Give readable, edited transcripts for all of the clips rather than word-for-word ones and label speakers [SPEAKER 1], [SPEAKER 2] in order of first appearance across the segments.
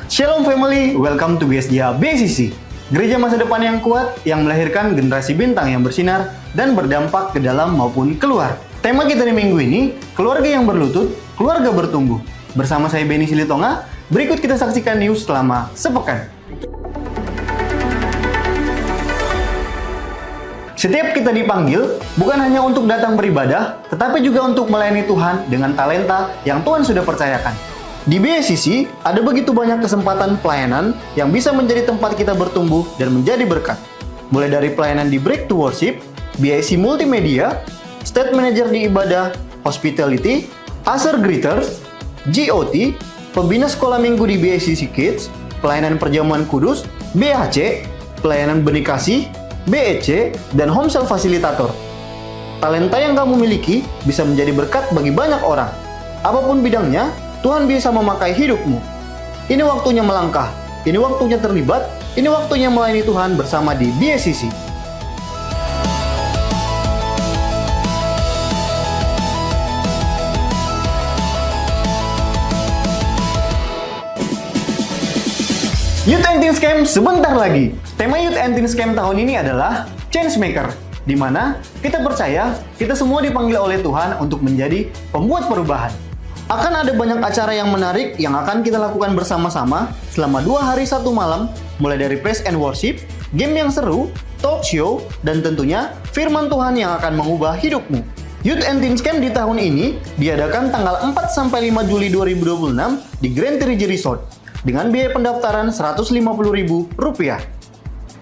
[SPEAKER 1] Shalom family, welcome to GSJA BCC. Gereja masa depan yang kuat yang melahirkan generasi bintang yang bersinar dan berdampak ke dalam maupun keluar. Tema kita di minggu ini, keluarga yang berlutut, keluarga bertumbuh. Bersama saya Benny Silitonga, berikut kita saksikan news selama sepekan. Setiap kita dipanggil, bukan hanya untuk datang beribadah, tetapi juga untuk melayani Tuhan dengan talenta yang Tuhan sudah percayakan. Di BCC, ada begitu banyak kesempatan pelayanan yang bisa menjadi tempat kita bertumbuh dan menjadi berkat. Mulai dari pelayanan di Break to Worship, BIC Multimedia, State Manager di Ibadah, Hospitality, Usher Greeters, GOT, Pembina Sekolah Minggu di BCC Kids, Pelayanan Perjamuan Kudus, BHC, Pelayanan Benih Kasih, BEC, dan Home Cell Facilitator. Talenta yang kamu miliki bisa menjadi berkat bagi banyak orang. Apapun bidangnya, Tuhan bisa memakai hidupmu. Ini waktunya melangkah, ini waktunya terlibat, ini waktunya melayani Tuhan bersama di BCC. Youth and Teen Camp sebentar lagi. Tema Youth and Teen Camp tahun ini adalah Changemaker, di mana kita percaya kita semua dipanggil oleh Tuhan untuk menjadi pembuat perubahan. Akan ada banyak acara yang menarik yang akan kita lakukan bersama-sama selama 2 hari 1 malam, mulai dari praise and worship, game yang seru, talk show, dan tentunya firman Tuhan yang akan mengubah hidupmu. Youth and Teen Camp di tahun ini diadakan tanggal 4-5 Juli 2026 di Grand Trigi Resort dengan biaya pendaftaran Rp150.000.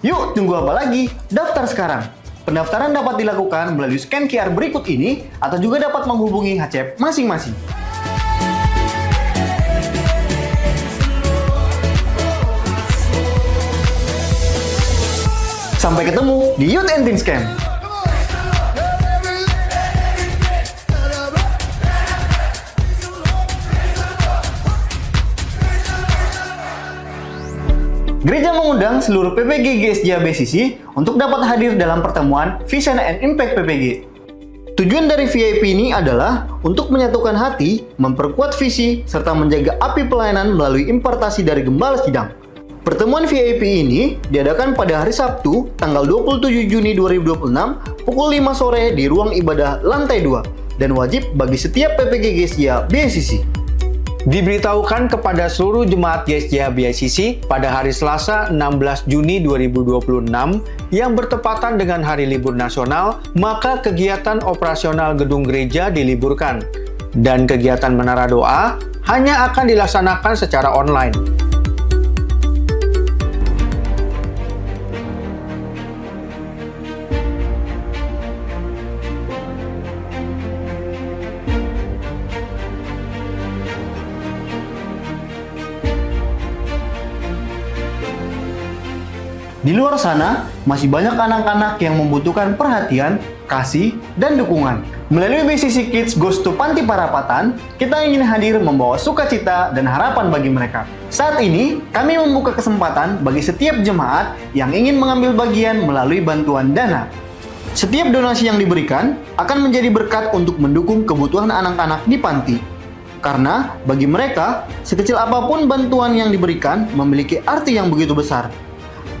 [SPEAKER 1] Yuk, tunggu apa lagi? Daftar sekarang! Pendaftaran dapat dilakukan melalui scan QR berikut ini atau juga dapat menghubungi HCP masing-masing. Sampai ketemu di Youth and Teen Camp. Gereja mengundang seluruh PPG GSJA BCC untuk dapat hadir dalam pertemuan Vision and Impact PPG. Tujuan dari VIP ini adalah untuk menyatukan hati, memperkuat visi, serta menjaga api pelayanan melalui impartasi dari Gembala Sidang. Pertemuan VIP ini diadakan pada hari Sabtu, tanggal 27 Juni 2026, pukul 5 sore di ruang ibadah lantai 2, dan wajib bagi setiap PPG GSJA BCC.
[SPEAKER 2] Diberitahukan kepada seluruh jemaat GSJA BCC pada hari Selasa 16 Juni 2026 yang bertepatan dengan hari libur nasional, maka kegiatan operasional gedung gereja diliburkan dan kegiatan menara doa hanya akan dilaksanakan secara online.
[SPEAKER 1] Di luar sana, masih banyak anak-anak yang membutuhkan perhatian, kasih, dan dukungan. Melalui BCC Kids Goes to Panti Parapatan, kita ingin hadir membawa sukacita dan harapan bagi mereka. Saat ini, kami membuka kesempatan bagi setiap jemaat yang ingin mengambil bagian melalui bantuan dana. Setiap donasi yang diberikan akan menjadi berkat untuk mendukung kebutuhan anak-anak di panti. Karena bagi mereka, sekecil apapun bantuan yang diberikan memiliki arti yang begitu besar.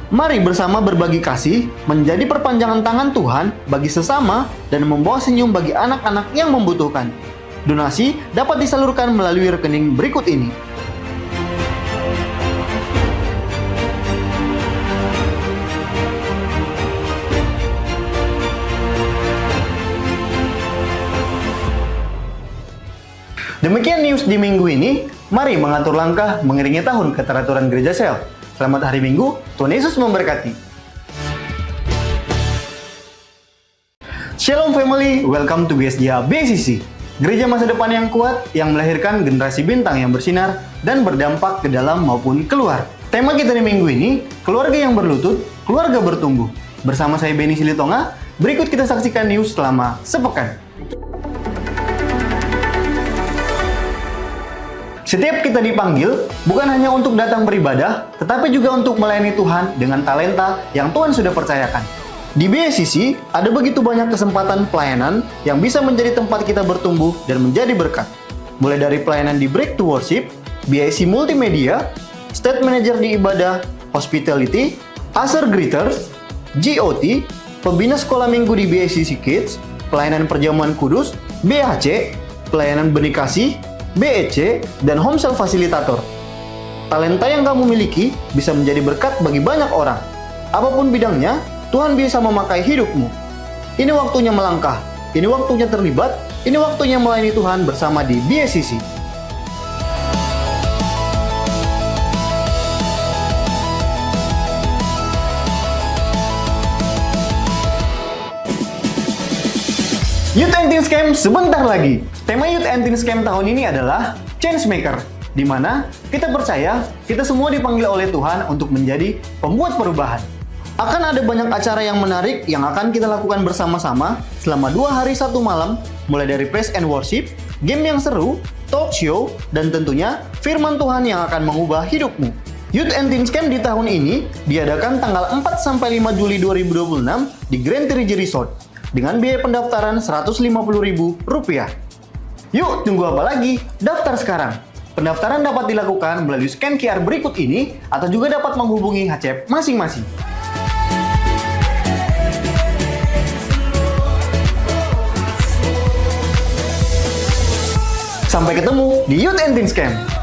[SPEAKER 1] Mari bersama berbagi kasih, menjadi perpanjangan tangan Tuhan bagi sesama dan membawa senyum bagi anak-anak yang membutuhkan. Donasi dapat disalurkan melalui rekening berikut ini. Demikian news di minggu ini. Mari mengatur langkah mengiringi tahun keteraturan Gereja Sel. Selamat hari Minggu, Tuhan Yesus memberkati. Shalom family, welcome to GSJA BCC. Gereja masa depan yang kuat yang melahirkan generasi bintang yang bersinar dan berdampak ke dalam maupun keluar. Tema kita di minggu ini, keluarga yang berlutut, keluarga bertumbuh. Bersama saya Benny Silitonga, berikut kita saksikan news selama sepekan. Setiap kita dipanggil, bukan hanya untuk datang beribadah, tetapi juga untuk melayani Tuhan dengan talenta yang Tuhan sudah percayakan. Di BCC, ada begitu banyak kesempatan pelayanan yang bisa menjadi tempat kita bertumbuh dan menjadi berkat. Mulai dari pelayanan di Break to Worship, BIC Multimedia, State Manager di Ibadah, Hospitality, Usher Greeters, GOT, Pembina Sekolah Minggu di BACC Kids, Pelayanan Perjamuan Kudus, BHC, Pelayanan Benih Kasih, BEC, dan Home Cell Facilitator. Talenta yang kamu miliki bisa menjadi berkat bagi banyak orang. Apapun bidangnya, Tuhan bisa memakai hidupmu. Ini waktunya melangkah, ini waktunya terlibat, ini waktunya melayani Tuhan bersama di BACC. Youth and Teen Camp sebentar lagi. Tema Youth and Teen Camp tahun ini adalah Changemaker, di mana kita percaya kita semua dipanggil oleh Tuhan untuk menjadi pembuat perubahan. Akan ada banyak acara yang menarik yang akan kita lakukan bersama-sama selama 2 hari 1 malam, mulai dari praise and worship, game yang seru, talk show, dan tentunya firman Tuhan yang akan mengubah hidupmu. Youth and Teen Camp di tahun ini diadakan tanggal 4-5 Juli 2026 di Grand Tirigi Resort dengan biaya pendaftaran Rp150.000. Yuk, tunggu apa lagi? Daftar sekarang. Pendaftaran dapat dilakukan melalui scan QR berikut ini atau juga dapat menghubungi HCP masing-masing. Sampai ketemu di Youth and Teen Camp.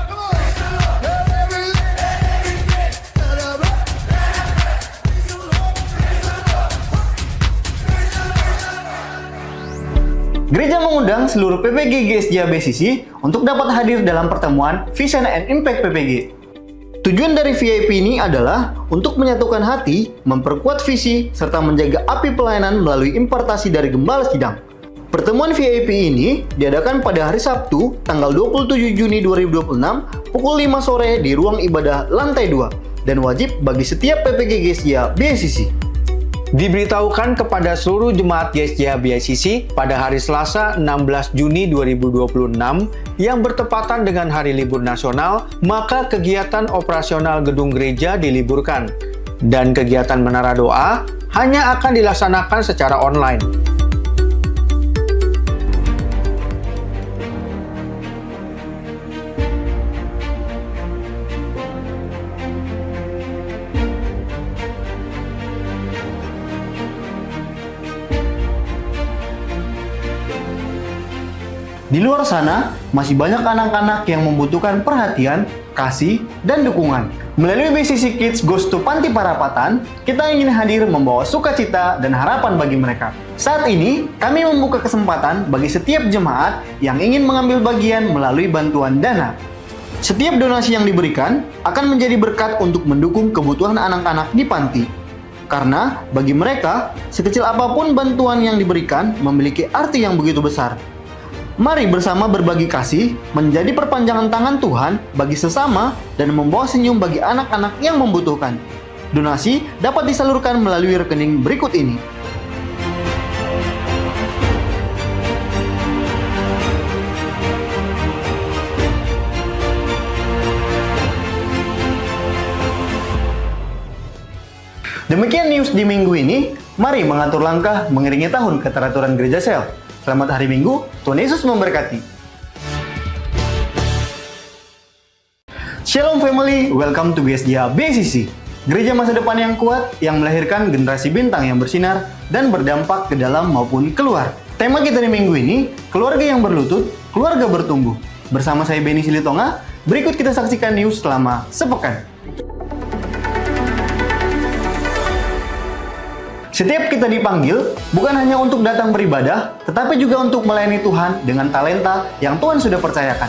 [SPEAKER 1] Gereja mengundang seluruh PPG GSJA BACC untuk dapat hadir dalam pertemuan Vision and Impact PPG. Tujuan dari VIP ini adalah untuk menyatukan hati, memperkuat visi, serta menjaga api pelayanan melalui impartasi dari Gembala Sidang. Pertemuan VIP ini diadakan pada hari Sabtu, tanggal 27 Juni 2026, pukul 5 sore di ruang ibadah lantai 2, dan wajib bagi setiap PPG GSJA BACC.
[SPEAKER 2] Diberitahukan kepada seluruh jemaat GSJA BACC pada hari Selasa 16 Juni 2026 yang bertepatan dengan hari libur nasional, maka kegiatan operasional gedung gereja diliburkan dan kegiatan menara doa hanya akan dilaksanakan secara online.
[SPEAKER 1] Di luar sana, masih banyak anak-anak yang membutuhkan perhatian, kasih, dan dukungan. Melalui BACC Kids Goes to Panti Parapatan, kita ingin hadir membawa sukacita dan harapan bagi mereka. Saat ini, kami membuka kesempatan bagi setiap jemaat yang ingin mengambil bagian melalui bantuan dana. Setiap donasi yang diberikan akan menjadi berkat untuk mendukung kebutuhan anak-anak di panti. Karena bagi mereka, sekecil apapun bantuan yang diberikan memiliki arti yang begitu besar. Mari bersama berbagi kasih, menjadi perpanjangan tangan Tuhan bagi sesama dan membawa senyum bagi anak-anak yang membutuhkan. Donasi dapat disalurkan melalui rekening berikut ini. Demikian news di minggu ini. Mari mengatur langkah mengiringi tahun keteraturan Gereja Sel. Selamat hari Minggu, Tuhan Yesus memberkati. Shalom family, welcome to GSJA BACC. Gereja masa depan yang kuat yang melahirkan generasi bintang yang bersinar dan berdampak ke dalam maupun keluar. Tema kita di minggu ini, keluarga yang berlutut, keluarga bertumbuh. Bersama saya Benny Silitonga, berikut kita saksikan news selama sepekan. Setiap kita dipanggil, bukan hanya untuk datang beribadah, tetapi juga untuk melayani Tuhan dengan talenta yang Tuhan sudah percayakan.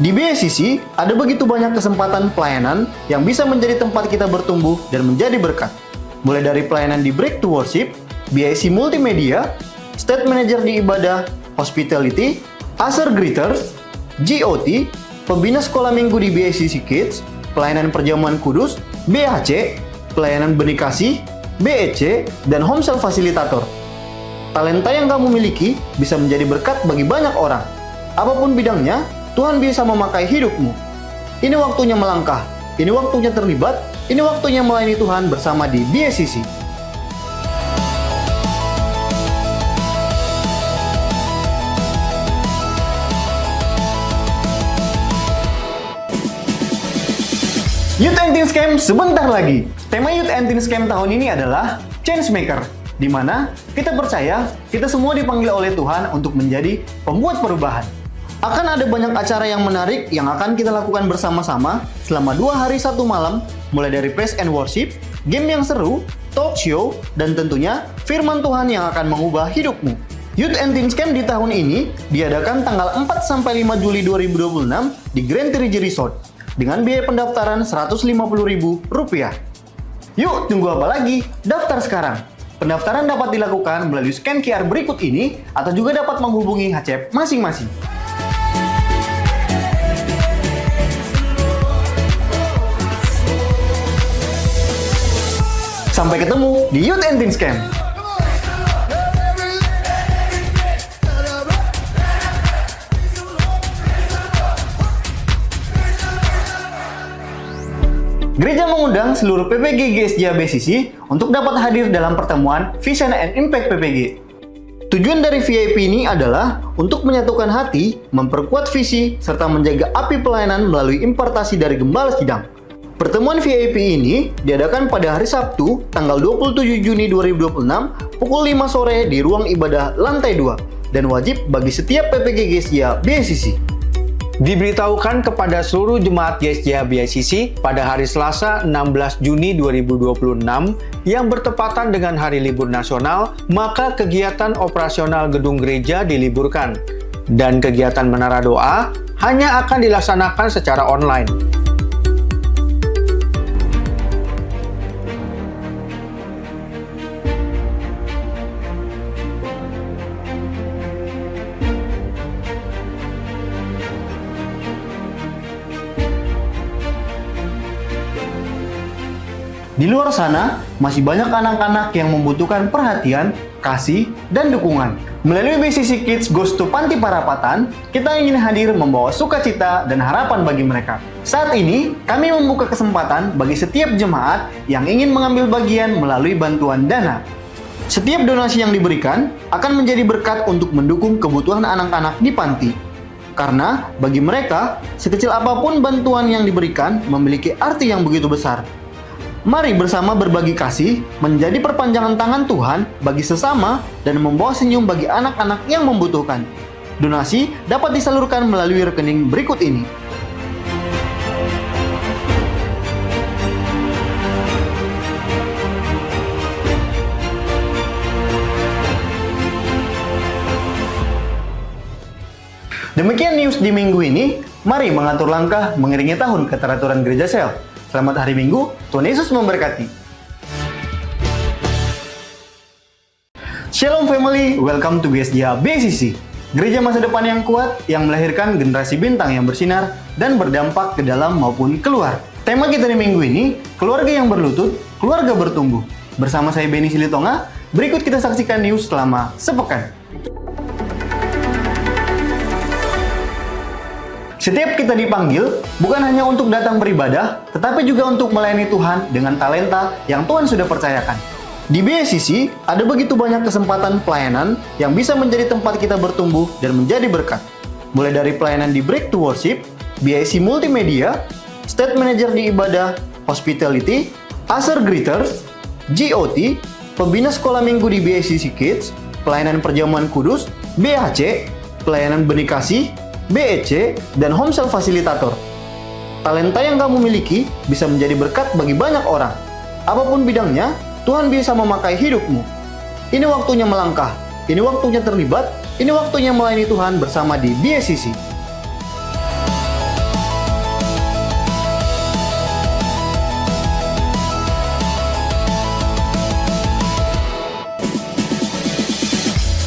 [SPEAKER 1] Di BACC, ada begitu banyak kesempatan pelayanan yang bisa menjadi tempat kita bertumbuh dan menjadi berkat. Mulai dari pelayanan di Break to Worship, BACC Multimedia, State Manager di Ibadah, Hospitality, Usher Greeters, GOT, Pembina Sekolah Minggu di BACC Kids, Pelayanan Perjamuan Kudus, BHC, Pelayanan Benih Kasih, BEC, dan Home Cell Facilitator. Talenta yang kamu miliki bisa menjadi berkat bagi banyak orang. Apapun bidangnya, Tuhan bisa memakai hidupmu. Ini waktunya melangkah, ini waktunya terlibat, ini waktunya melayani Tuhan bersama di BACC. Youth and Teen Scam sebentar lagi. Tema Youth and Teen Scam tahun ini adalah Changemaker, di mana kita percaya kita semua dipanggil oleh Tuhan untuk menjadi pembuat perubahan. Akan ada banyak acara yang menarik yang akan kita lakukan bersama-sama selama 2 hari 1 malam, mulai dari praise and worship, game yang seru, talk show, dan tentunya firman Tuhan yang akan mengubah hidupmu. Youth and Teen Scam di tahun ini diadakan tanggal 4-5 Juli 2026 di Grand Trigi Resort dengan biaya pendaftaran Rp150.000. Yuk, tunggu apa lagi? Daftar sekarang! Pendaftaran dapat dilakukan melalui scan QR berikut ini atau juga dapat menghubungi HCP masing-masing. Sampai ketemu di Youth and Teen Scam! Gereja mengundang seluruh PPG GSJA BCC untuk dapat hadir dalam pertemuan Vision and Impact PPG. Tujuan dari VIP ini adalah untuk menyatukan hati, memperkuat visi, serta menjaga api pelayanan melalui impartasi dari Gembala Sidang. Pertemuan VIP ini diadakan pada hari Sabtu, tanggal 27 Juni 2026, pukul 5 sore di ruang ibadah lantai 2, dan wajib bagi setiap PPG GSJA BCC.
[SPEAKER 2] Diberitahukan kepada seluruh jemaat GSJA BICC pada hari Selasa 16 Juni 2026 yang bertepatan dengan hari libur nasional, maka kegiatan operasional gedung gereja diliburkan dan kegiatan menara doa hanya akan dilaksanakan secara online.
[SPEAKER 1] Di luar sana, masih banyak anak-anak yang membutuhkan perhatian, kasih, dan dukungan. Melalui BCC Kids Goes to Panti Parapatan, kita ingin hadir membawa sukacita dan harapan bagi mereka. Saat ini, kami membuka kesempatan bagi setiap jemaat yang ingin mengambil bagian melalui bantuan dana. Setiap donasi yang diberikan akan menjadi berkat untuk mendukung kebutuhan anak-anak di panti. Karena bagi mereka, sekecil apapun bantuan yang diberikan memiliki arti yang begitu besar. Mari bersama berbagi kasih, menjadi perpanjangan tangan Tuhan bagi sesama dan membawa senyum bagi anak-anak yang membutuhkan. Donasi dapat disalurkan melalui rekening berikut ini. Demikian news di minggu ini. Mari mengatur langkah mengiringi tahun keteraturan Gereja Sel. Selamat hari Minggu, Tuhan Yesus memberkati. Shalom family, welcome to GSJA BCC. Gereja masa depan yang kuat yang melahirkan generasi bintang yang bersinar dan berdampak ke dalam maupun keluar. Tema kita di minggu ini, keluarga yang berlutut, keluarga bertumbuh. Bersama saya Benny Silitonga, berikut kita saksikan news selama sepekan. Setiap kita dipanggil, bukan hanya untuk datang beribadah, tetapi juga untuk melayani Tuhan dengan talenta yang Tuhan sudah percayakan. Di BCC, ada begitu banyak kesempatan pelayanan yang bisa menjadi tempat kita bertumbuh dan menjadi berkat. Mulai dari pelayanan di Break to Worship, BIC Multimedia, State Manager di Ibadah, Hospitality, Usher Greeters, GOT, Pembina Sekolah Minggu di BCC Kids, Pelayanan Perjamuan Kudus, BHC, Pelayanan Benih Kasih, BEC, dan Home Cell Facilitator. Talenta yang kamu miliki bisa menjadi berkat bagi banyak orang. Apapun bidangnya, Tuhan bisa memakai hidupmu. Ini waktunya melangkah, ini waktunya terlibat, ini waktunya melayani Tuhan bersama di BCC.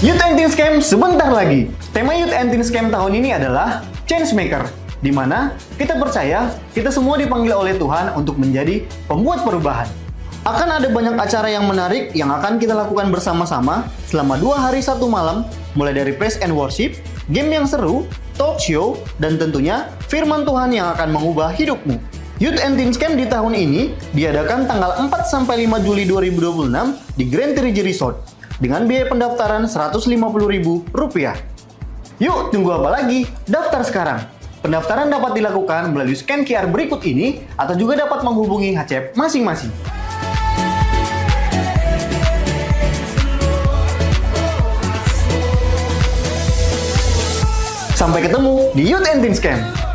[SPEAKER 1] Youth and Teen Scam sebentar lagi. Tema Youth and Teen Scam tahun ini adalah Changemaker, di mana kita percaya kita semua dipanggil oleh Tuhan untuk menjadi pembuat perubahan. Akan ada banyak acara yang menarik yang akan kita lakukan bersama-sama selama 2 hari 1 malam, mulai dari praise and worship, game yang seru, talk show, dan tentunya firman Tuhan yang akan mengubah hidupmu. Youth and Teen Scam di tahun ini diadakan tanggal 4-5 Juli 2026 di Grand Trigi Resort dengan biaya pendaftaran Rp150.000. Yuk, tunggu apa lagi? Daftar sekarang! Pendaftaran dapat dilakukan melalui scan QR berikut ini atau juga dapat menghubungi HCP masing-masing. Sampai ketemu di Youth and Teens Camp.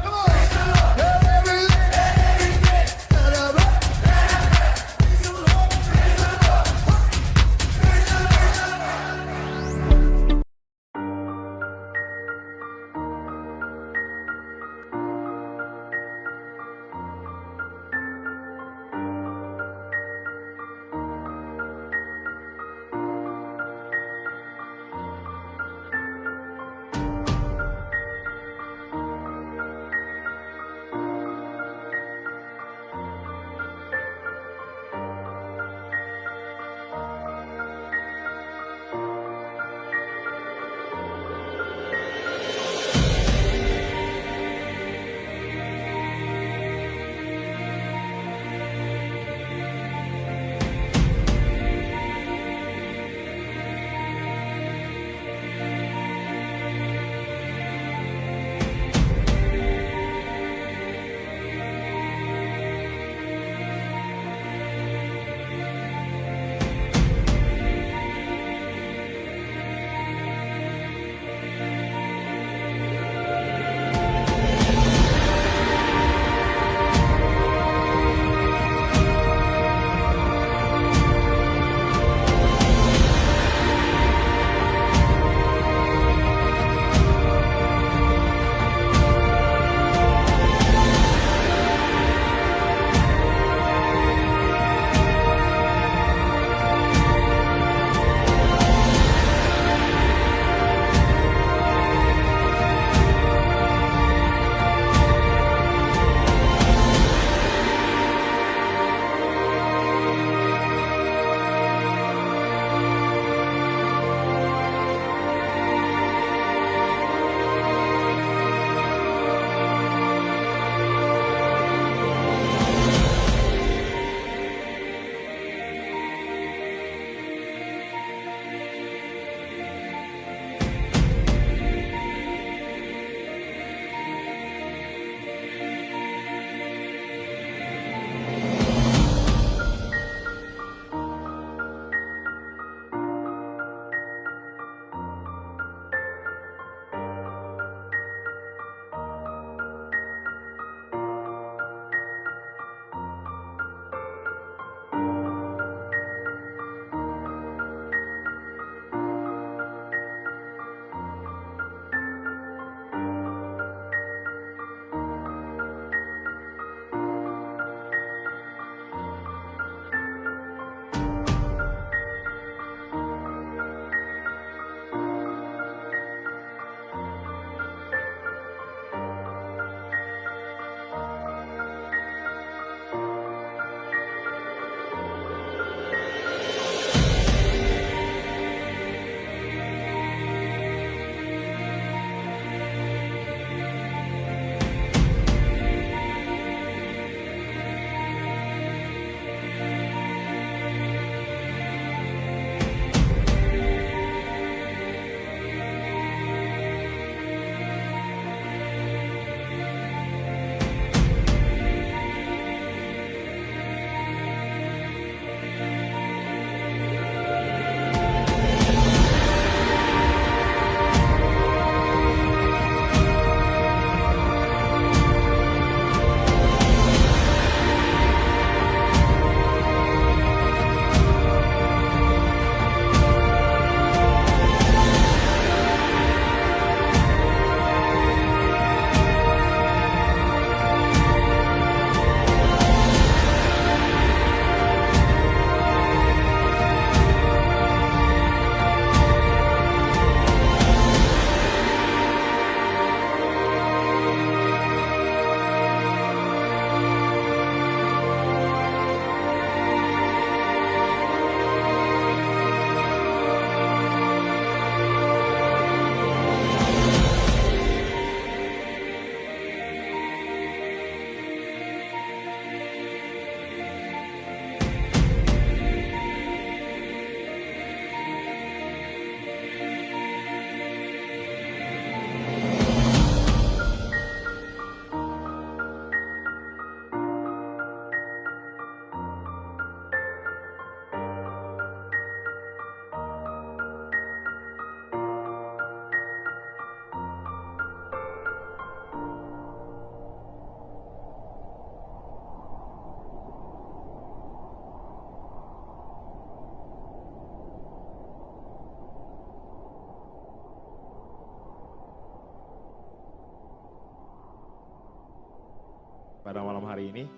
[SPEAKER 3] pada malam hari ini.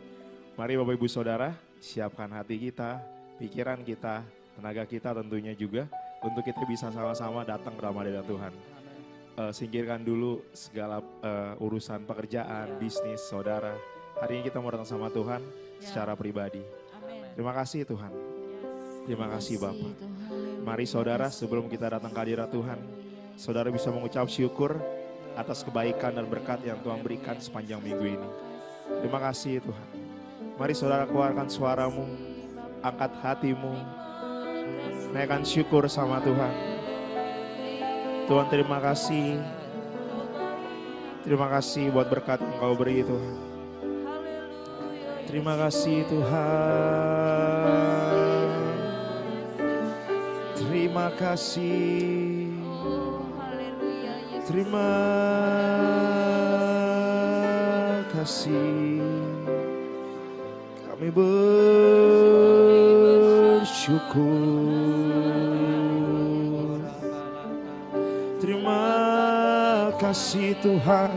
[SPEAKER 3] Mari Bapak Ibu Saudara, siapkan hati kita, pikiran kita, tenaga kita tentunya juga untuk kita bisa sama-sama datang ke dalam hadirat Tuhan. Singkirkan dulu segala urusan pekerjaan, bisnis, saudara. Hari ini kita mau datang sama Tuhan secara pribadi. Terima kasih Tuhan. Terima kasih Bapak. Mari saudara, sebelum kita datang ke hadirat Tuhan, saudara bisa mengucap syukur atas kebaikan dan berkat yang Tuhan berikan sepanjang minggu ini. Terima kasih Tuhan. Mari saudara keluarkan suaramu, angkat hatimu, naikkan syukur sama Tuhan. Tuhan terima kasih. Terima kasih buat berkat yang Kau beri Tuhan. Terima kasih Tuhan. Terima kasih. Terima kasih. Kami bersyukur. Terima kasih Tuhan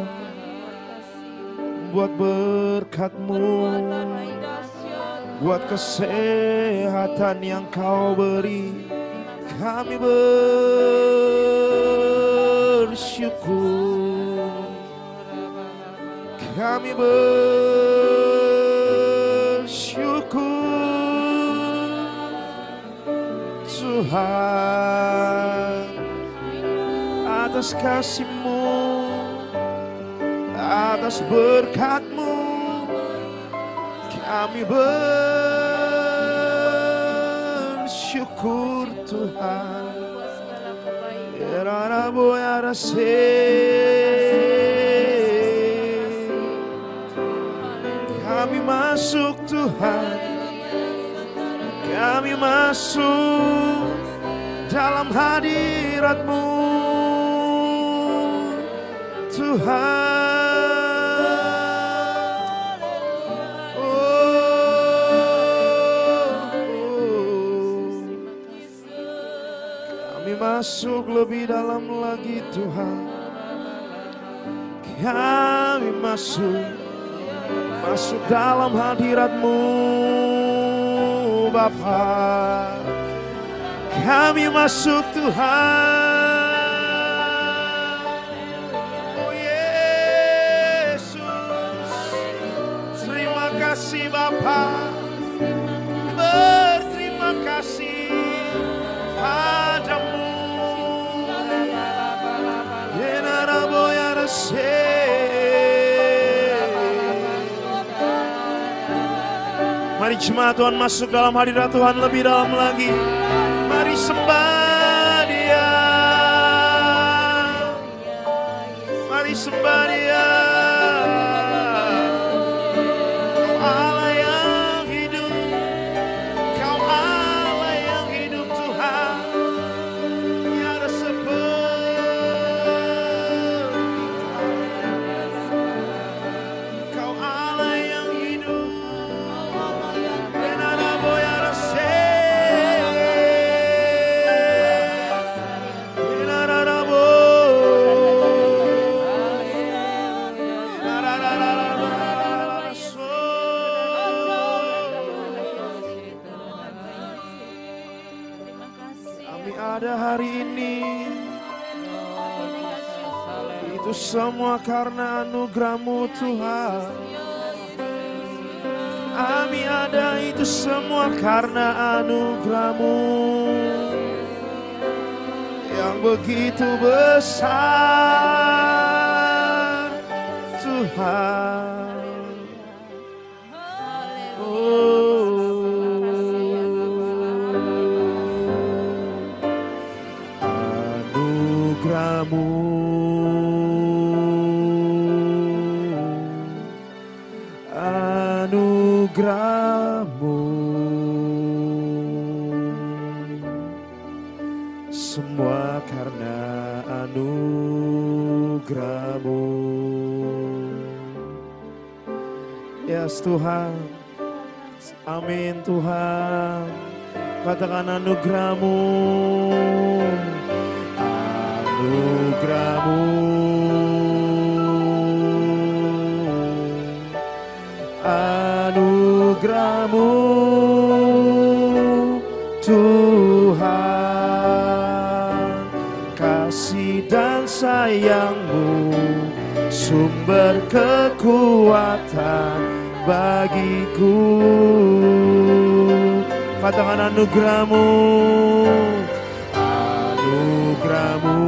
[SPEAKER 3] buat berkat-Mu, buat kesehatan yang Kau beri. Kami bersyukur. Kami bersyukur Tuhan atas kasih-Mu, atas berkat-Mu. Kami bersyukur Tuhan. Kami masuk Tuhan, kami masuk dalam hadirat-Mu Tuhan. Kami masuk lebih dalam lagi Tuhan. Kami masuk dalam hadirat-Mu Bapa. Kami masuk Tuhan. Oh Yesus, terima kasih Bapa. Berterima kasih padamu. Mari jemaat Tuhan masuk dalam hadirat Tuhan lebih dalam lagi. Mari sembah Dia. Mari sembah Dia. Kau Allah yang hidup. Kau Allah yang hidup Tuhan. Tiada seperti Kau Allah yang hidup. Ada hari ini itu semua karena anugerah-Mu Tuhan. Kami ada itu semua karena anugerah-Mu yang begitu besar Tuhan. Anugerah-Mu, anugerah-Mu, semua karena anugerah-Mu. Yes Tuhan, amin Tuhan. Katakan anugerah-Mu, anugerah-Mu, anugerah-Mu Tuhan, kasih dan sayang-Mu sumber kekuatan bagiku. Katakan anugerah-Mu, anugerah-Mu,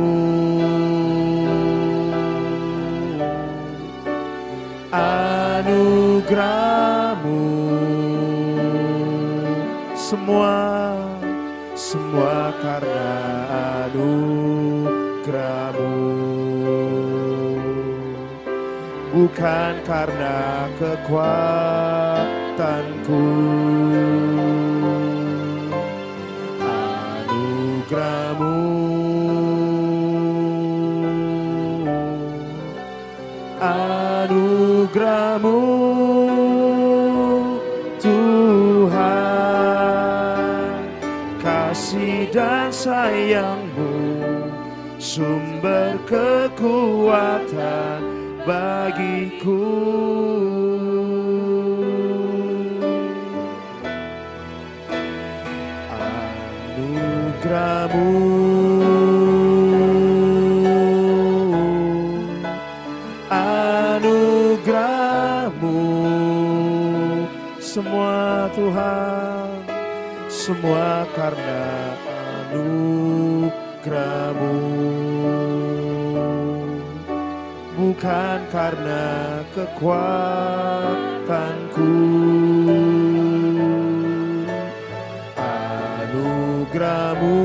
[SPEAKER 3] anugerah-Mu, semua karena anugerah-Mu, bukan karena kekuatanku. Anugerah-Mu, anugerah-Mu Tuhan, kasih dan sayang-Mu sumber kekuatan bagiku. Anugerah-Mu, anugerah-Mu, semua Tuhan, semua karena anugerah-Mu, bukan karena kekuatanku. Anugerah-Mu,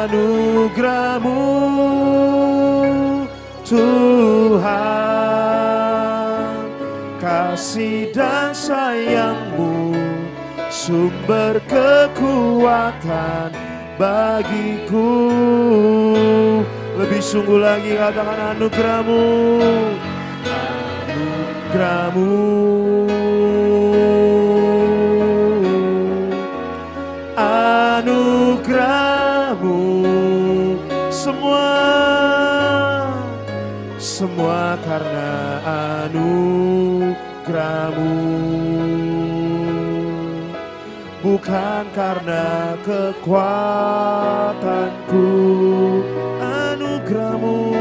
[SPEAKER 3] anugerah-Mu Tuhan, kasih dan sayang-Mu sumber kekuatan bagiku. Lebih sungguh lagi katakan anugerah-Mu, anugerah-Mu, anugerah-Mu, semua karena anugerah-Mu, bukan karena kekuatanku. Anugerah-Mu,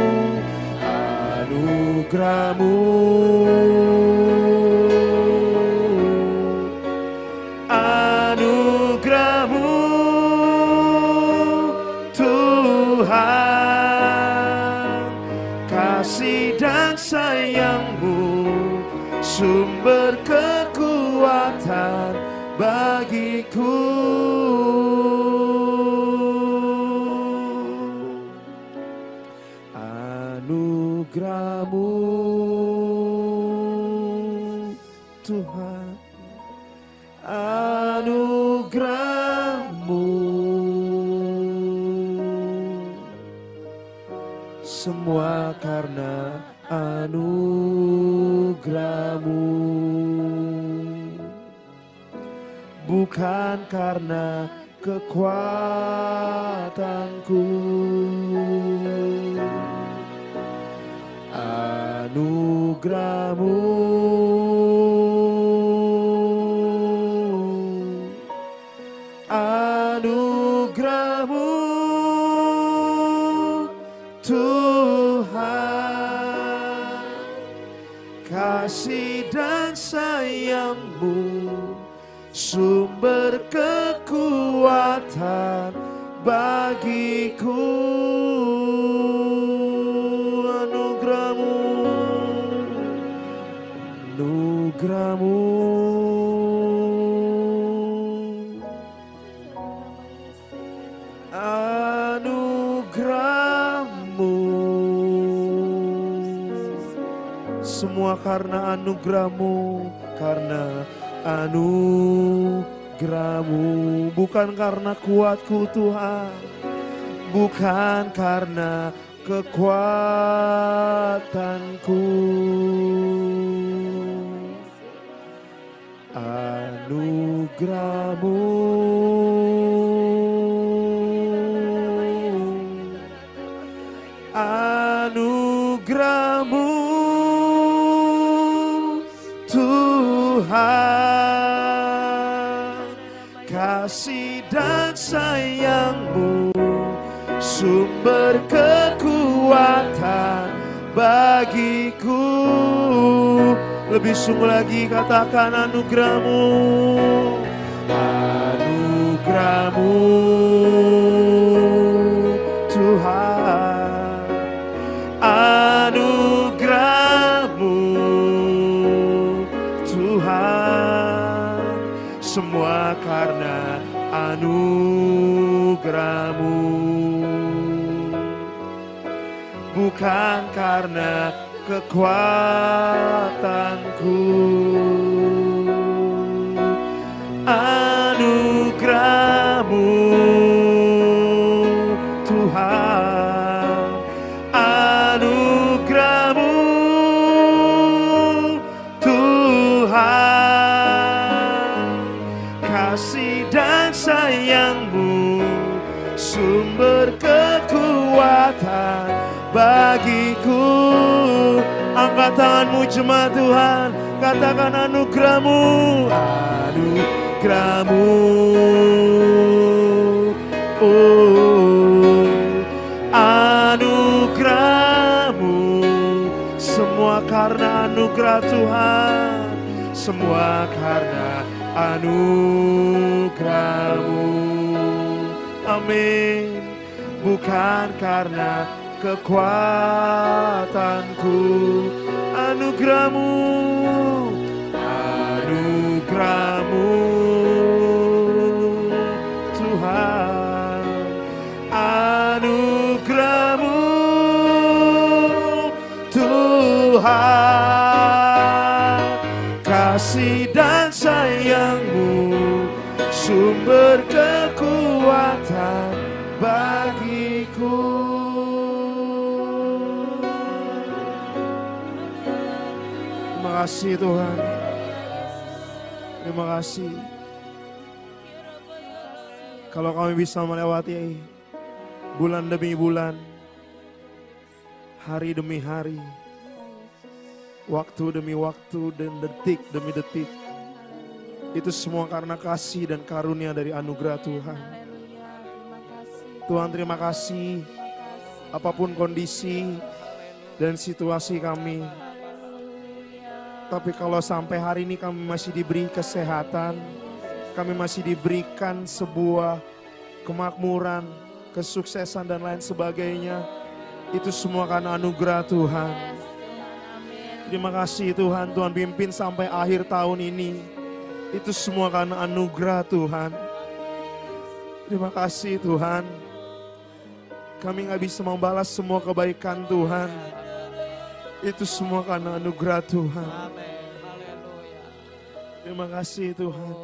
[SPEAKER 3] anugerah-Mu, anugerah-Mu Tuhan, kasih dan sayang-Mu sumber kekuatan bagiku. Anugerah-Mu Tuhan, anugerah-Mu, semua karena anugerah-Mu, bukan karena kekuatanku. Anugerah-Mu, anugerah-Mu Tuhan, kasih dan sayang-Mu sumber kekuatan bagiku. Anugerah-Mu, anugerah-Mu, anugerah-Mu, semua karena anugerah-Mu, karena anugerah-Mu, bukan karena kuatku Tuhan, bukan karena kekuatanku. Anugerah-Mu, anugerah-Mu Tuhan, kasih dan sayang-Mu sumber kekuatan bagiku. Lebih sungguh lagi katakan anugerah-Mu, anugerah-Mu Tuhan, anugerah-Mu Tuhan, semua karena anugerah-Mu, bukan karena kekuatanku. Anugerah-Mu Tuhan, anugerah-Mu Tuhan, kasih dan sayang-Mu sumber kekuatan bagiku. Angkat tanganmu jemaat Tuhan, katakan anugerah-Mu, anugerah-Mu, oh, anugerah-Mu, semua karena anugerah Tuhan, semua karena anugerah-Mu, amin, bukan karena kekuatanku. Anugerah-Mu, anugerah-Mu Tuhan, anugerah-Mu Tuhan, kasih dan sayang-Mu sumber kekuatan bagiku. Terima kasih Tuhan, terima kasih. Kalau kami bisa melewati bulan demi bulan, hari demi hari, waktu demi waktu, dan detik demi detik, itu semua karena kasih dan karunia dari anugerah Tuhan. Tuhan terima kasih, apapun kondisi dan situasi kami, tapi kalau sampai hari ini kami masih diberi kesehatan, kami masih diberikan sebuah kemakmuran, kesuksesan dan lain sebagainya, itu semua karena anugerah Tuhan. Terima kasih Tuhan, Tuhan pimpin sampai akhir tahun ini, itu semua karena anugerah Tuhan. Terima kasih Tuhan, kami gak bisa membalas semua kebaikan Tuhan, itu semua karena anugerah Tuhan. Terima kasih Tuhan.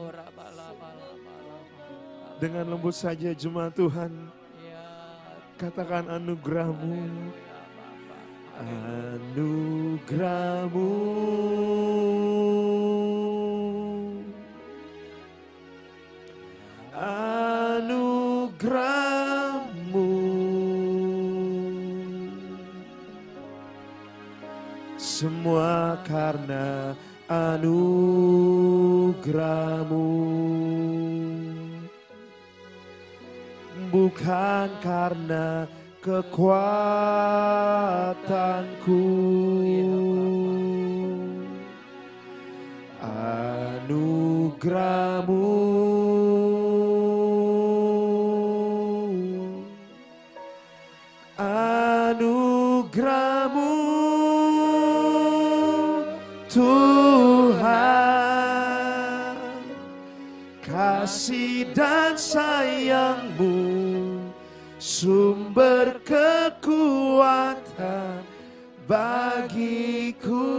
[SPEAKER 3] Dengan lembut saja jemaat Tuhan, katakan anugerah-Mu, anugerah-Mu, anugerah-Mu, semua karena anugerah-Mu, bukan karena kekuatanku. Anugerah-Mu, anugerah-Mu Tuhan, kasih dan sayang-Mu sumber kekuatan bagiku.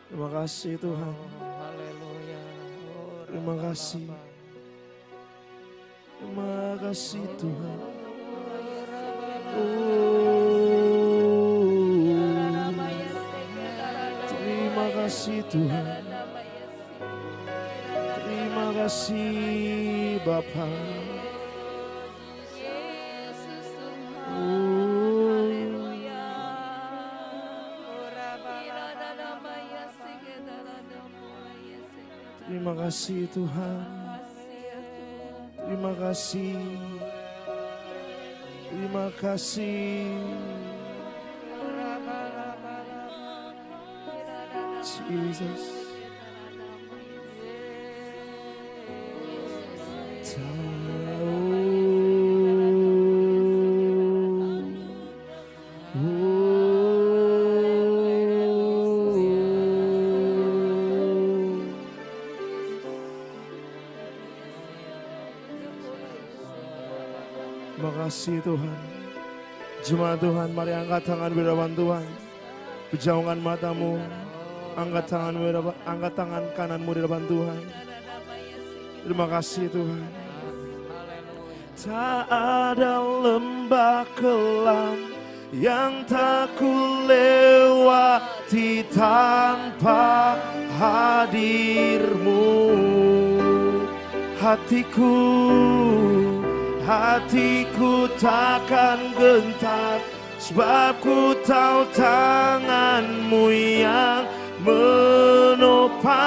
[SPEAKER 3] Terima kasih Tuhan. Terima kasih. Terima kasih Tuhan. Terima kasih Tuhan. Terima kasih Bapa. Terima kasih Tuhan. Terima kasih. Terima kasih. Jesus. Terima kasih Tuhan. Jemaat Tuhan, mari angkat tangan di depan Tuhan. Pejamkan matamu. Angkat tangan kananmu di depan Tuhan. Terima kasih Tuhan. Tak ada lembah kelam yang tak kulewati tanpa hadir-Mu. Hatiku takkan gentar, sebab ku tahu tangan-Mu yang menopangku.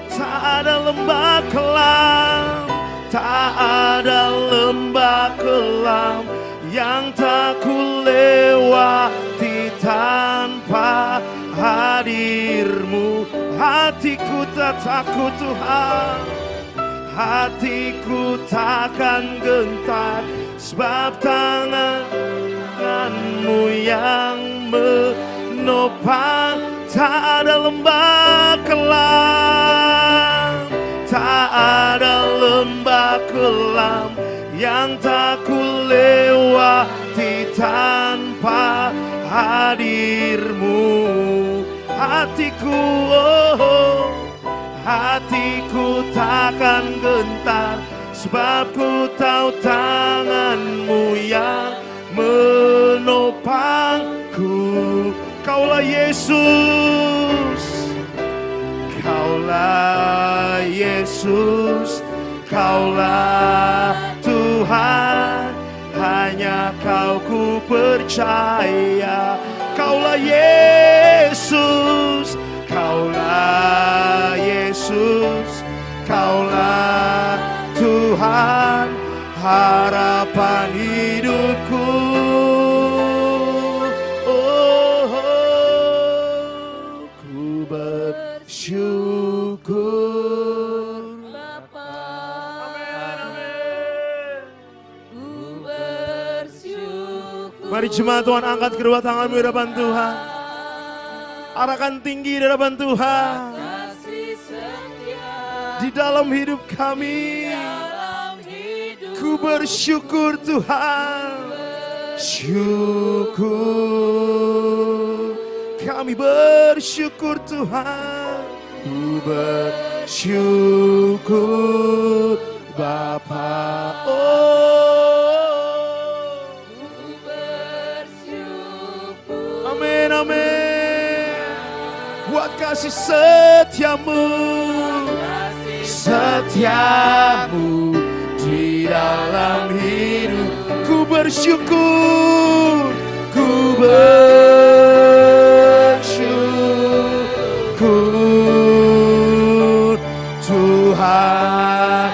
[SPEAKER 3] Tak ada lembah kelam, tak ada lembah kelam yang tak kulewati tanpa hadir-Mu. Hatiku tak takut Tuhan, hatiku takkan gentar, sebab tangan-Mu yang menopang. Tak ada lembah kelam, tak ada lembah kelam yang tak kulewati tanpa hadir-Mu. Hatiku, hatiku takkan gentar, sebab ku tahu tangan-Mu yang menopangku. Kaulah Yesus, Kaulah Yesus, Kaulah Tuhan, hanya Kau ku percaya. Kaulah Yesus, Kaulah Yesus, Kaulah Tuhan, harapan hidupku. Ku bersyukur Bapa. Amin, amin. Ku bersyukur. Mari jemaat Tuhan, angkat kedua tanganmu di depan Tuhan. Arahkan tinggi di hadapan Tuhan. Di dalam hidup kami, ku bersyukur Tuhan. Syukur, kami bersyukur Tuhan. Ku bersyukur Bapa. Ku bersyukur. Amin, amin. Buat kasih setiamu, setiamu di dalam hidup. Ku bersyukur, ku bersyukur Tuhan.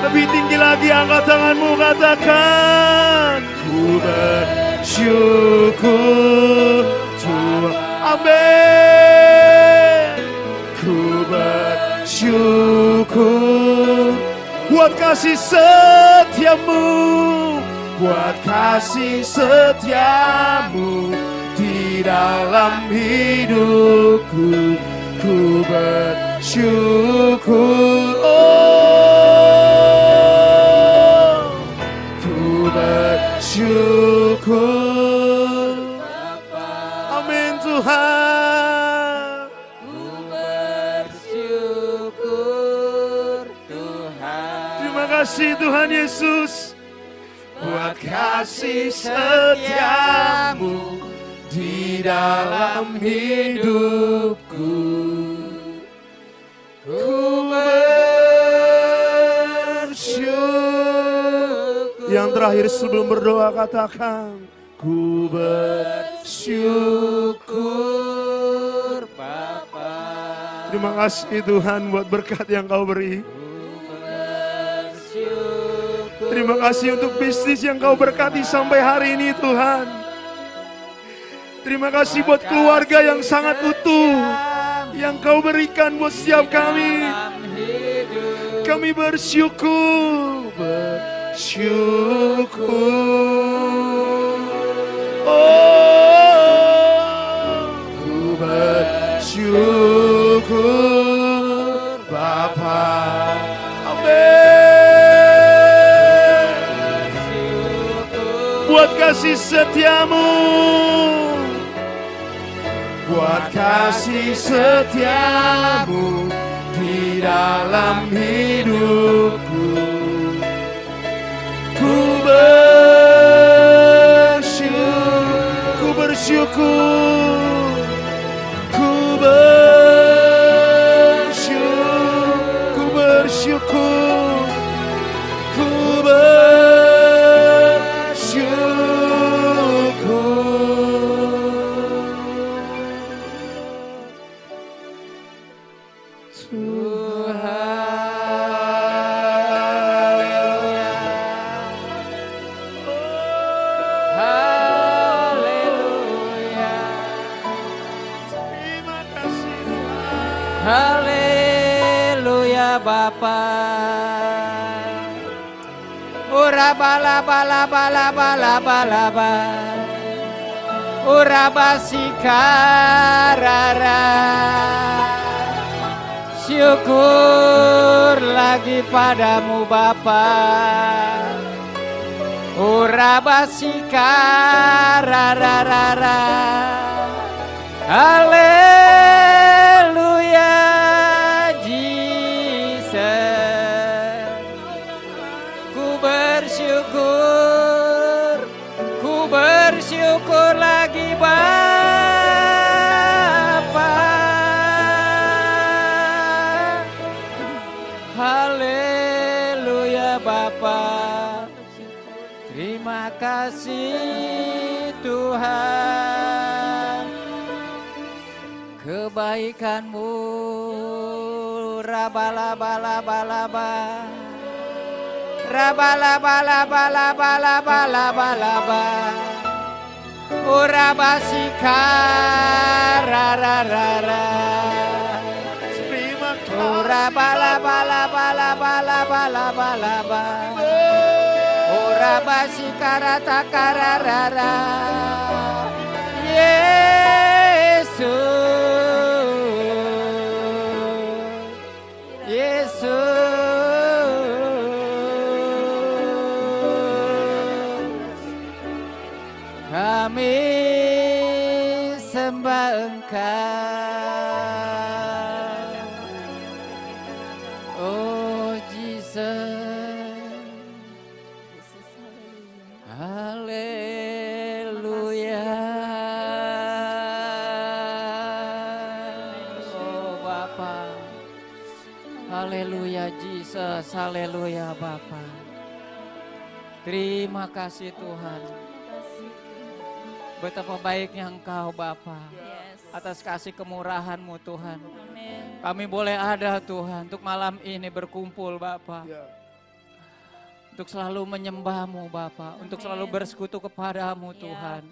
[SPEAKER 3] Lebih tinggi lagi, angkat tanganmu, katakan ku bersyukur Tuhan. Amin. Ku bersyukur buat kasih setiamu, buat kasih setiamu di dalam hidupku. Ku bersyukur, oh, ku bersyukur. Amin Tuhan. Ku bersyukur Tuhan. Terima kasih Tuhan Yesus buat kasih setiamu di dalam hidupku. Ku bersyukur. Yang terakhir sebelum berdoa, katakan ku bersyukur Bapa. Terima Terima kasih Tuhan buat berkat yang Kau beri. Terima kasih untuk bisnis yang Kau berkati sampai hari ini Tuhan. Terima kasih buat keluarga yang sangat utuh yang Kau berikan buat setiap kami. Kami bersyukur, ku bersyukur Bapa. Amin. Buat kasih setiamu, buat kasih setiamu di dalam hidupku. Ku bersyukur, ku bersyukur, ku
[SPEAKER 4] Haleluya Bapa. Ora bala bala bala bala bala ba. Ora basikarara. Syukur lagi padamu Bapa. Ora basikarara. Haleluya Jesus. Ku bersyukur lagi Bapa. Haleluya Bapa. Terima kasih Tuhan. Kebaikan-Mu rabala-bala-bala-bala, rabala-bala-bala-bala-bala-bala-bala, urabasikarararara, urabala-bala-bala-bala-bala-bala, urabasikaratakararara. Kami sembah Engkau, oh Jesus, haleluya, oh Bapa, haleluya Jesus, haleluya Bapa. Terima kasih Tuhan. Betapa baiknya Engkau Bapa, atas kasih kemurahan-Mu Tuhan. Kami boleh ada Tuhan untuk malam ini berkumpul Bapa, untuk selalu menyembah-Mu Bapa, untuk selalu bersekutu kepada-Mu Tuhan.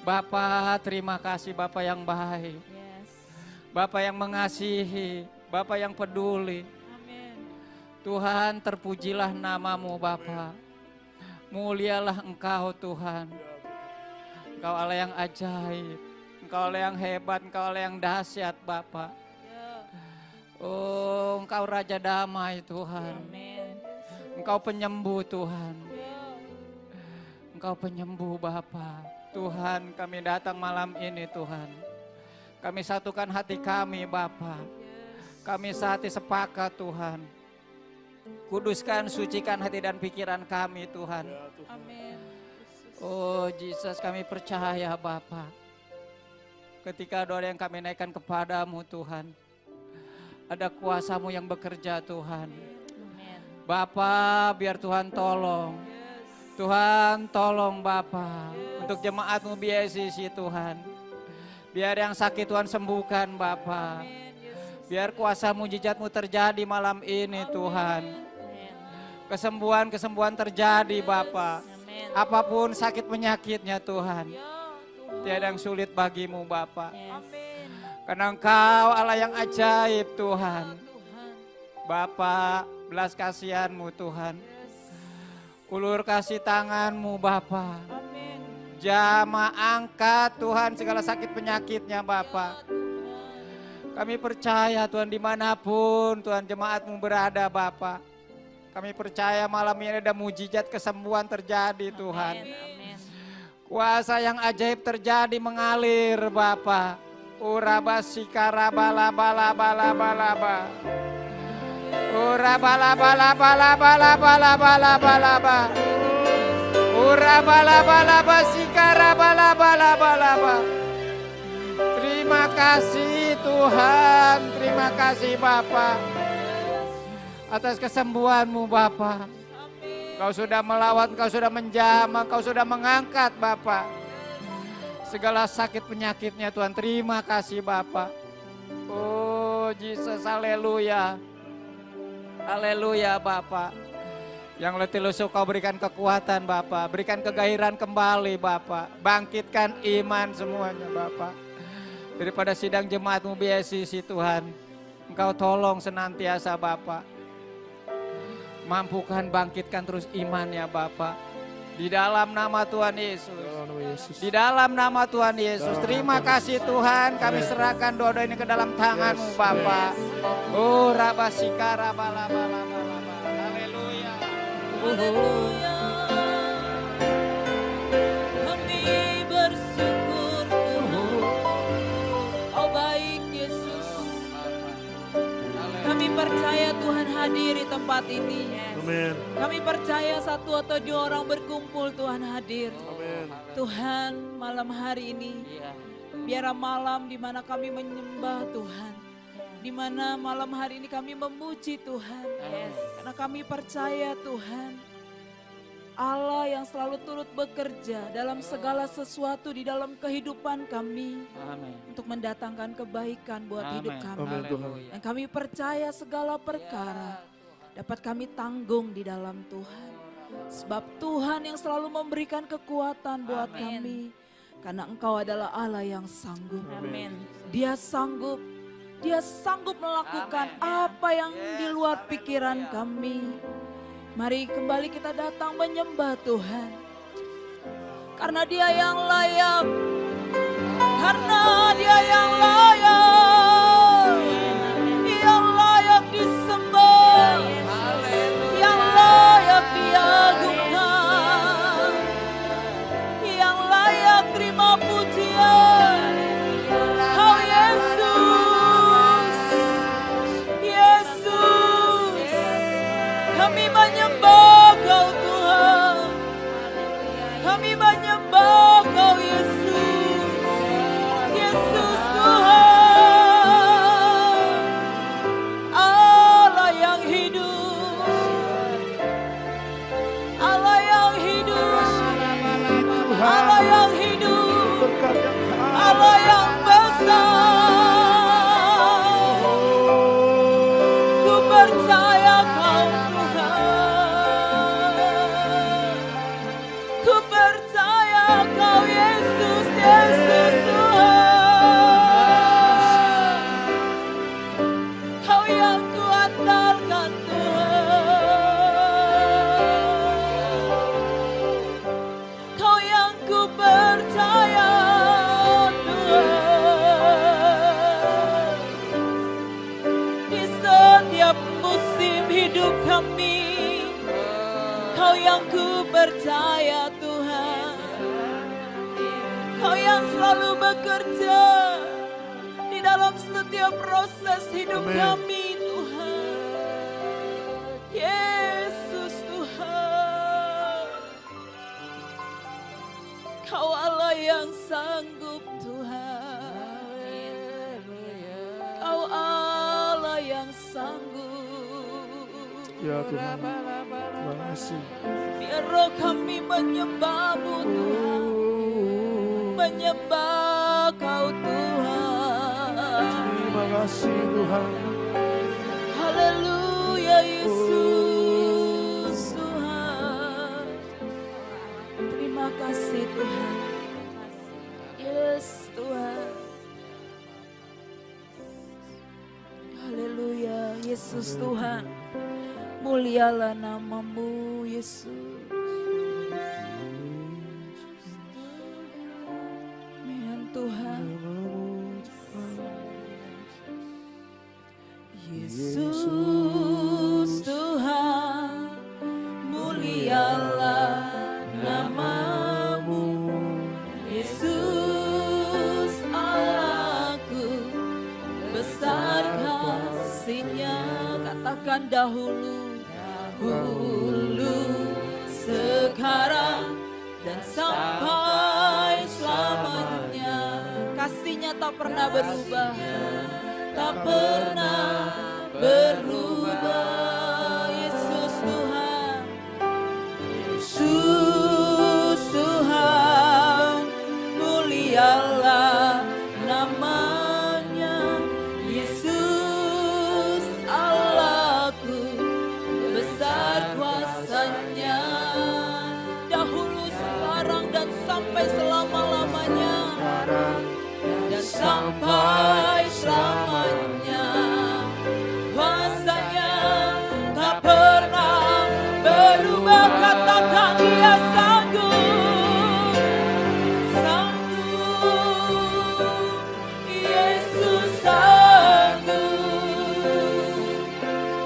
[SPEAKER 4] Bapa, terima kasih Bapa yang baik, Bapa yang mengasihi, Bapa yang peduli. Tuhan, terpujilah nama-Mu Bapa, mulialah Engkau Tuhan. Engkau Allah yang ajaib, Engkau Allah yang hebat, Engkau Allah yang dahsyat Bapa. Oh, Engkau Raja Damai Tuhan. Engkau penyembuh Tuhan. Engkau penyembuh Bapa. Tuhan, kami datang malam ini Tuhan. Kami satukan hati kami Bapa. Kami sehati sepakat Tuhan. Kuduskan, sucikan hati dan pikiran kami Tuhan. Amin. Oh Jesus, kami percaya Bapa, ketika doa yang kami naikkan kepadamu Tuhan, ada kuasa-Mu yang bekerja Tuhan. Bapa, biar Tuhan tolong. Tuhan tolong Bapa, untuk jemaat-Mu BSCC Tuhan. Biar yang sakit Tuhan sembuhkan Bapa. Biar kuasa mujizat-Mu terjadi malam ini Tuhan. Kesembuhan-kesembuhan terjadi Bapa. Apapun sakit penyakitnya Tuhan. Tiada yang sulit bagimu Bapa. Karena Engkau Allah yang ajaib Tuhan. Bapa, belas kasihan-Mu Tuhan. Ulur kasih tangan-Mu Bapa. Jamah angkat Tuhan segala sakit penyakitnya Bapa. Kami percaya Tuhan dimanapun Tuhan jemaat-Mu berada Bapa. Kami percaya malam ini ada mujizat kesembuhan terjadi Tuhan. Kuasa yang ajaib terjadi mengalir Bapa. Urabasika bala bala bala bala bala. Urabala bala bala bala bala bala bala bala. Urabala bala basika bala bala bala bala. Terima kasih Tuhan, terima kasih Bapa atas kesembuhan-Mu Bapa. Kau sudah melawan, Kau sudah menjamah, Kau sudah mengangkat Bapa. Segala sakit penyakitnya Tuhan, terima kasih Bapa. Oh Jesus, haleluya. Haleluya Bapa. Yang letih lesu Kau berikan kekuatan Bapa, berikan kegairahan kembali Bapa. Bangkitkan iman semuanya Bapa. Daripada sidang jemaat-Mu BSCC Tuhan, Engkau tolong senantiasa Bapa. Mampukan bangkitkan terus imannya Bapa. Di dalam nama Tuhan Yesus. Di dalam nama Tuhan Yesus. Terima kasih Tuhan, kami serahkan doa ini ke dalam tangan-Mu Bapa. Oh rabasika rabalabalabalaba. Haleluya.
[SPEAKER 5] Haleluya. Kami bersyukur Tuhan. Oh baik Yesus. Kami percaya Tuhan hadir di tempat ini.
[SPEAKER 6] Amin.
[SPEAKER 5] Kami percaya satu atau dua orang berkumpul Tuhan hadir.
[SPEAKER 6] Amin.
[SPEAKER 5] Tuhan malam hari ini biar malam di mana kami menyembah Tuhan. Di mana malam hari ini kami memuji Tuhan. Karena kami percaya Tuhan Allah yang selalu turut bekerja dalam segala sesuatu di dalam kehidupan kami.
[SPEAKER 4] Amin.
[SPEAKER 5] Untuk mendatangkan kebaikan buat hidup kami.
[SPEAKER 6] Amin Tuhan.
[SPEAKER 5] Dan kami percaya segala perkara dapat kami tanggung di dalam Tuhan. Sebab Tuhan yang selalu memberikan kekuatan buat kami. Karena Engkau adalah Allah yang sanggup.
[SPEAKER 6] Amin.
[SPEAKER 5] Dia sanggup. Dia sanggup melakukan apa yang di luar pikiran kami. Mari kembali kita datang menyembah Tuhan. Karena Dia yang layak. Karena Dia yang layak. Yang layak disembah. Yang layak diagungkan. Yang layak terima pujian. Oh Yesus. Yesus. Kami menyembah Kau Tuhan. Kami menyembah Kau Yesus. Yesus Tuhan. Allah yang hidup. Allah yang hidup. Allah yang hidup. Allah yang besar. Ku percaya Kau Tuhan. Ku percaya Kau Yesus, Yesus Tuhan. Kau yang ku andalkan Tuhan. Kau yang ku percaya Tuhan. Di setiap musim hidup kami, Kau yang ku percaya Tuhan. Kau yang selalu bekerja di dalam setiap proses hidup
[SPEAKER 6] Amin.
[SPEAKER 5] kami Tuhan. Yesus Tuhan. Kau Allah yang sanggup Tuhan. Kau Allah yang sanggup.
[SPEAKER 6] Ya Tuhan. Terima kasih.
[SPEAKER 5] Biar roh kami menyembah-Mu Tuhan. Menyembah Kau Tuhan.
[SPEAKER 6] Terima kasih Tuhan.
[SPEAKER 5] Haleluya Yesus Tuhan. Terima kasih Tuhan. Yes Tuhan. Haleluya Yesus Tuhan. Mulialah namamu Yesus. Amin Tuhan. Yesus Tuhan, mulialah namamu. Yesus Allahku, besar kasih-Nya. Katakan dahulu, sekarang, dan sampai selamanya. Kasih-Nya tak pernah berubah, tak pernah berubah. Yesus Tuhan, Yesus Tuhan, mulialah namanya. Yesus Allahku, besar kuasa-Nya. Dahulu, sekarang, dan sampai selama-lamanya. Dan sampai selamanya. Kuasa-Nya tak pernah berubah. Katakan Dia sanggup, sanggup. Yesus sanggup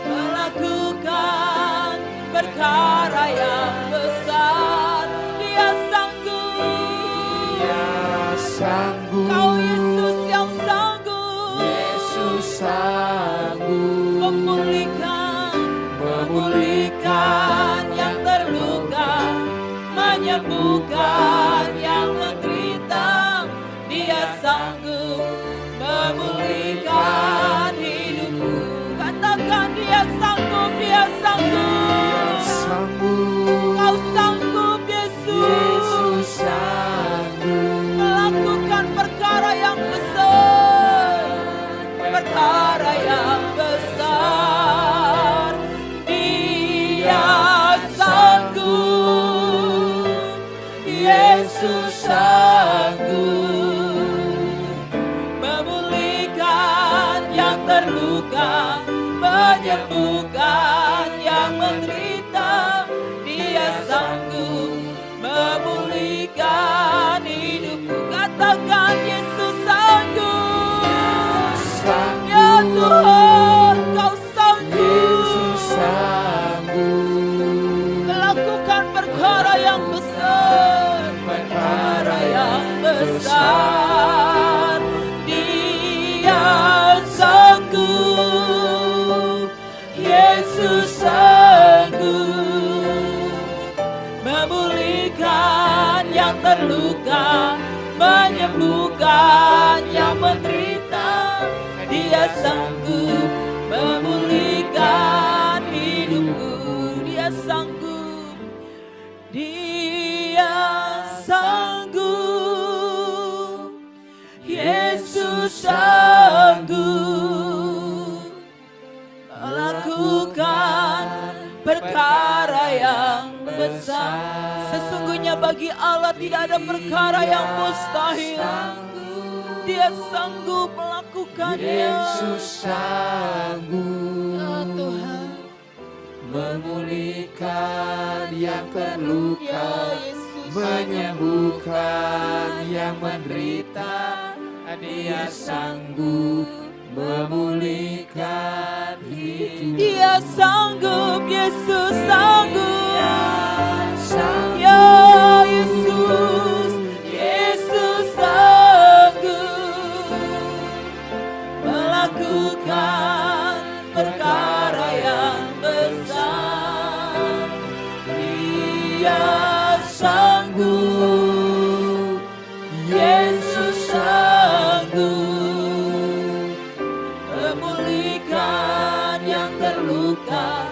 [SPEAKER 5] melakukan perkara yang besar. Dia sanggup, Kau Yesus yang sanggup.
[SPEAKER 6] Yesus sanggup
[SPEAKER 5] memulihkan yang terluka, menyembuhkan yang menderita. Dia sanggup memulihkan hidupku. Katakan Dia sanggup, Dia sanggup. Kau sanggup Yesus, melakukan perkara yang besar, perkara yang besar. Dia sanggup, Yesus sanggup memulihkan yang terluka, menyembuhkan yang menderita. Dia sanggup memulihkan hidupku. Katakan Yesus sanggup. Ya Tuhan, Kau sanggup melakukan perkara yang besar, perkara yang besar. Dia sanggup, Yesus sanggup memulihkan yang terluka, menyembuhkan yang menderita. Dia sanggup memulihkan hidupku. Dia sanggup, Dia sanggup. Yesus sanggup melakukan perkara yang besar. Sesungguhnya bagi Allah tidak ada perkara yang mustahil. Dia sanggup melakukannya.
[SPEAKER 6] Yesus sanggup
[SPEAKER 5] Ya Tuhan,
[SPEAKER 6] memulihkan yang terluka,
[SPEAKER 5] ya Yesus,
[SPEAKER 6] menyembuhkan yang menderita. Dia sanggup memulihkan hidup.
[SPEAKER 5] Dia sanggup, Yesus sanggup. Ya Yesus, Yesus sanggup melakukan perkara yang besar. Dia sanggup, Yesus sanggup memulihkan yang terluka,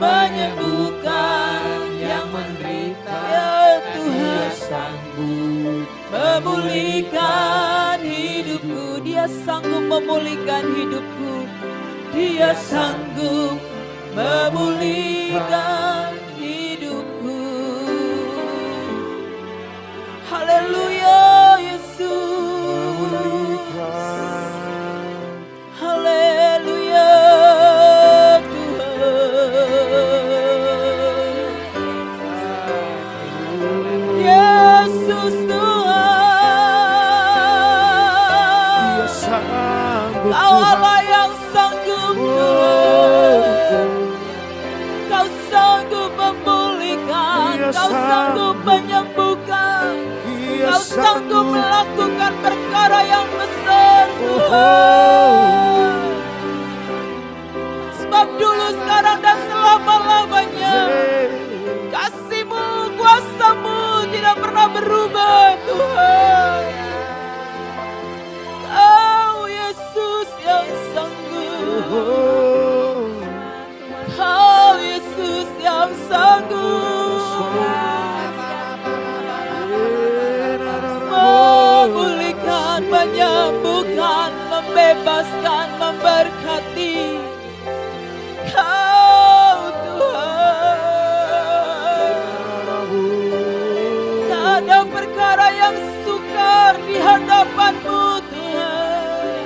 [SPEAKER 5] menyembuhkan yang menderita. Ya Tuhan,
[SPEAKER 6] Dia sanggup
[SPEAKER 5] memulihkan hidupku. Dia Dia sanggup memulihkan hidupku. Dia sanggup memulihkan hidupku. Haleluya Yesus. Haleluya Tuhan. Yesus Tuhan. Kau Allah yang sanggup Tuhan. Kau sanggup memulihkan. Kau sanggup menyembuhkan. Kau sanggup melakukan perkara yang besar Tuhan. Sebab dulu, sekarang, dan selama-lamanya kasih-Mu, kuasa-Mu tidak pernah berubah Tuhan. Kau Yesus yang sanggup. Kau Yesus yang sanggup memulihkan, menyembuhkan, membebaskan, memberkati. Kau Tuhan. Tak ada perkara yang sukar di hadapan-Mu Tuhan.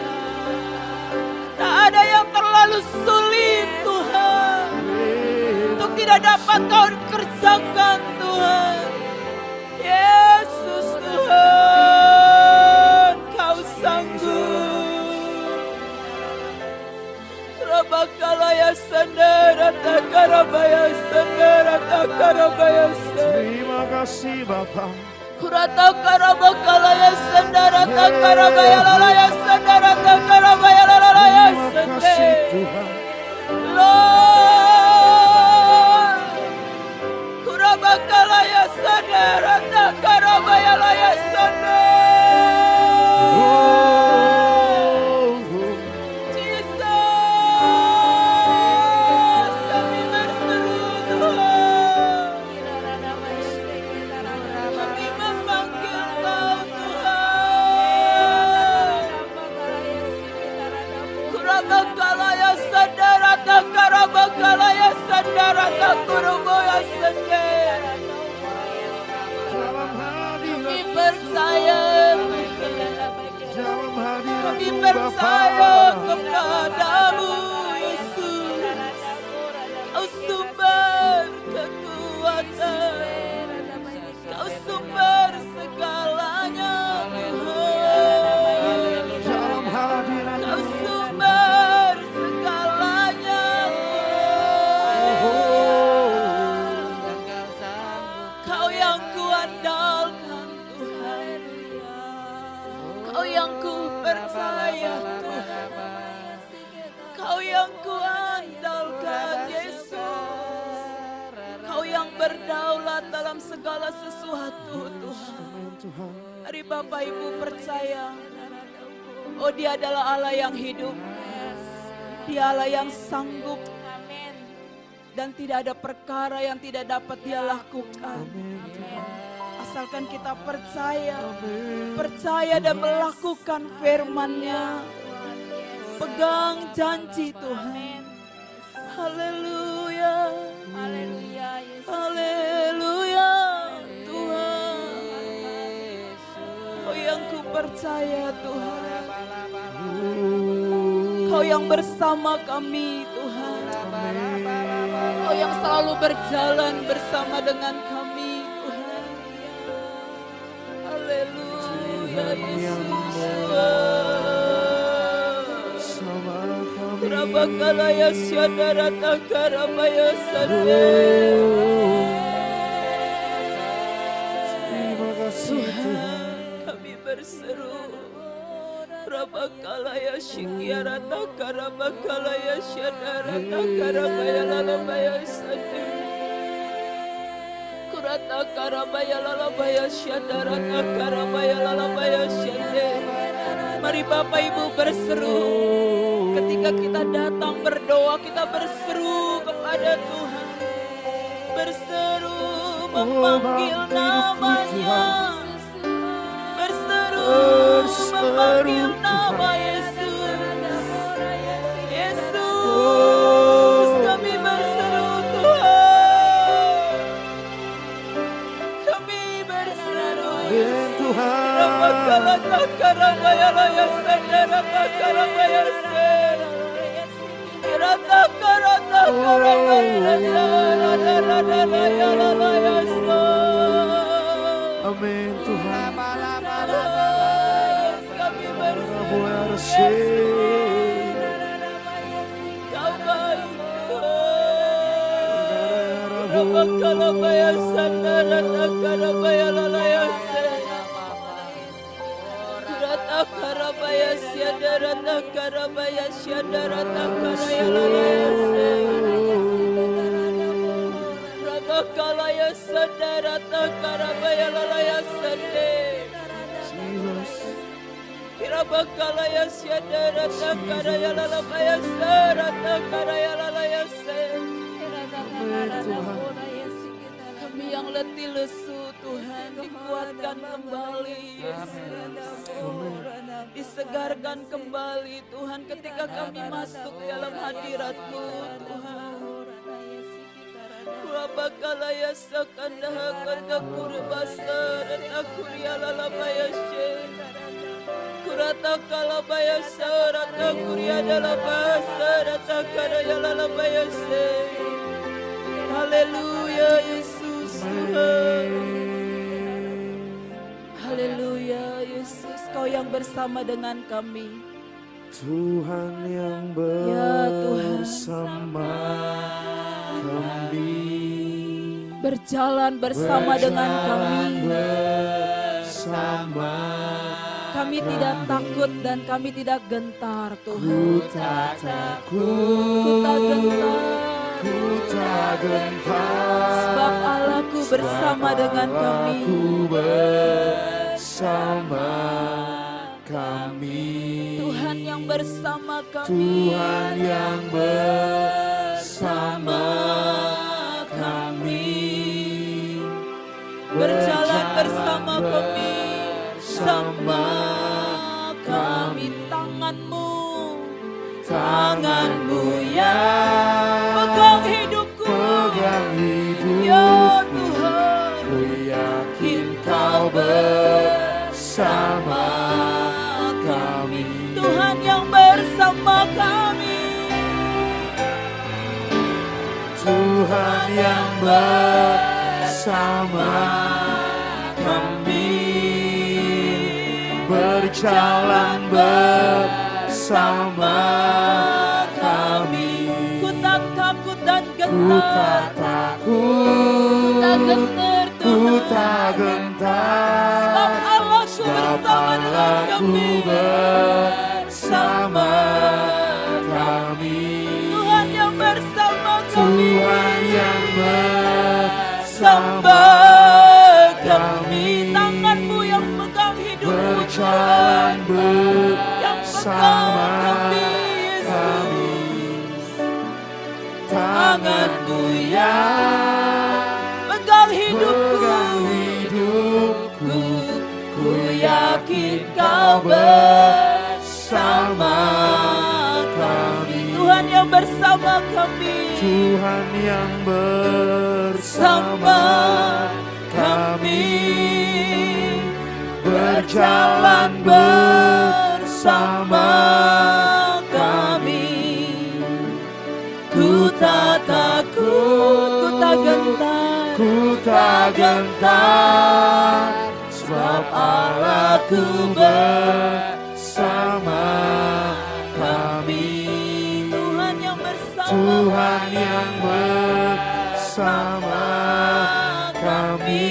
[SPEAKER 5] Tak ada yang terlalu sulit Tuhan untuk tidak dapat Kau kerjakan Tuhan. Yesus Tuhan, Kau sanggup. Rabakalaya sandara takarabaya sandara takarabaya sandara.
[SPEAKER 3] Terima kasih Bapa.
[SPEAKER 5] Kurata karabakalaya sandara takarabaya lalaya sandara takarabaya lalaya
[SPEAKER 3] Terima kasih
[SPEAKER 5] sandara.
[SPEAKER 3] Tuhan.
[SPEAKER 5] Lord, kurabakalaya sandara takarabaya lalaya sandara. Jesus, kami berseru Tuhan. Kami memanggil Kau Tuhan. Kurabakalaya sandara takarabakalaya sandara takuruboya sandara.
[SPEAKER 3] Dalam hadirat
[SPEAKER 5] Kami percaya,
[SPEAKER 3] dalam hadirat
[SPEAKER 5] kami percaya kepadamu Yesus. Kau sumber kekuatan, Kau sumber segalanya Tuhan.
[SPEAKER 3] dalam hadirat
[SPEAKER 5] Kau sumber segalanya Tuhan. Kau yang kuandalkan Tuhan. Kau yang ku percaya Tuhan. Kau yang kuandalkan Yesus. Kau yang berdaulat dalam segala sesuatu Tuhan. Mari Bapak Ibu percaya, oh Dia adalah Allah yang hidup. Dia Allah yang sanggup. Dan tidak ada perkara yang tidak dapat Dia lakukan. Asalkan kita percaya dan melakukan firman-Nya. Pegang janji Tuhan. Haleluya. Haleluya Tuhan. Kau yang ku percaya Tuhan. Kau yang bersama kami Tuhan. Kau yang selalu berjalan bersama dengan kami Tuhan. Haleluya Yesus. Rabakalaya syadara takarabaya sandara. Tuhan, kami berseru. Rabakalaya shikiara takarabakalaya syadara takarabaya lalabaya sandara. Kurata karabaya lalabaya syadara takarabaya lalabaya sandara. Mari Bapak Ibu berseru. Ketika kita datang berdoa, kita berseru kepada Tuhan. Berseru memanggil namanya. Berseru memanggil nama Yesus. berseru
[SPEAKER 6] Dan Tuhan Amin Tuhan
[SPEAKER 5] kami berseru Kau baik Kami yang letih lesu Tuhan dikuatkan kembali Yesus. Disegarkan kembali Tuhan ketika kami masuk dalam hadirat-Mu Tuhan. Wabakala ya sakandaha kanda kurbasa dan akuria lalabayashe. Kurata kalabaya sarata kuria dalabasa rata karaya lalabayashe. Haleluya Yesus Tuhan. Haleluya Yesus, Kau yang bersama dengan kami.
[SPEAKER 6] Tuhan yang
[SPEAKER 5] Ya Tuhan.
[SPEAKER 6] bersama kami
[SPEAKER 5] Berjalan bersama dengan kami.
[SPEAKER 6] bersama
[SPEAKER 5] Kami tidak takut dan kami tidak gentar Tuhan.
[SPEAKER 6] ku tak takut
[SPEAKER 5] Ku tak gentar.
[SPEAKER 6] ku tak gentar
[SPEAKER 5] Sebab Allahku bersama dengan kami.
[SPEAKER 6] Allahku bersama kami
[SPEAKER 5] Tuhan yang bersama kami.
[SPEAKER 6] Tuhan yang bersama kami
[SPEAKER 5] Berjalan bersama kami.
[SPEAKER 6] bersama
[SPEAKER 5] kami. Tangan-Mu.
[SPEAKER 6] tanganmu yang
[SPEAKER 5] Pegang hidupku.
[SPEAKER 6] pegang
[SPEAKER 5] Ya
[SPEAKER 6] hidupku
[SPEAKER 5] Tuhan.
[SPEAKER 6] ku yakin kau bersama kami
[SPEAKER 5] Tuhan yang bersama kami.
[SPEAKER 6] Tuhan yang bersama kami berjalan bersama kami
[SPEAKER 5] Ku tak takut dan
[SPEAKER 6] ku tak
[SPEAKER 5] gentar.
[SPEAKER 6] takut
[SPEAKER 5] Tak gentar
[SPEAKER 6] ku
[SPEAKER 5] Tuhan.
[SPEAKER 6] tak gentar
[SPEAKER 5] Sebab Allahku bersama dengan kami.
[SPEAKER 6] bersama kami
[SPEAKER 5] Tuhan yang bersama kami.
[SPEAKER 6] Tuhan yang
[SPEAKER 5] Bersama
[SPEAKER 6] bersama
[SPEAKER 5] kami. Tangan-Mu yang pegang hidupku
[SPEAKER 6] berjalan
[SPEAKER 5] Tuhan. Yang
[SPEAKER 6] bersama
[SPEAKER 5] pegang kami Yesus.
[SPEAKER 6] kami tanganmu yang
[SPEAKER 5] Pegang hidupku.
[SPEAKER 6] pegang hidupku
[SPEAKER 5] Ku yakin Kau bersama
[SPEAKER 6] kami
[SPEAKER 5] Tuhan yang bersama kami.
[SPEAKER 6] Tuhan yang bersama kami berjalan bersama kami ku tak takut
[SPEAKER 5] Ku tak gentar.
[SPEAKER 6] ku tak gentar sebab Allahku bersama kami
[SPEAKER 5] Tuhan yang bersama
[SPEAKER 6] Tuhan yang bersama kami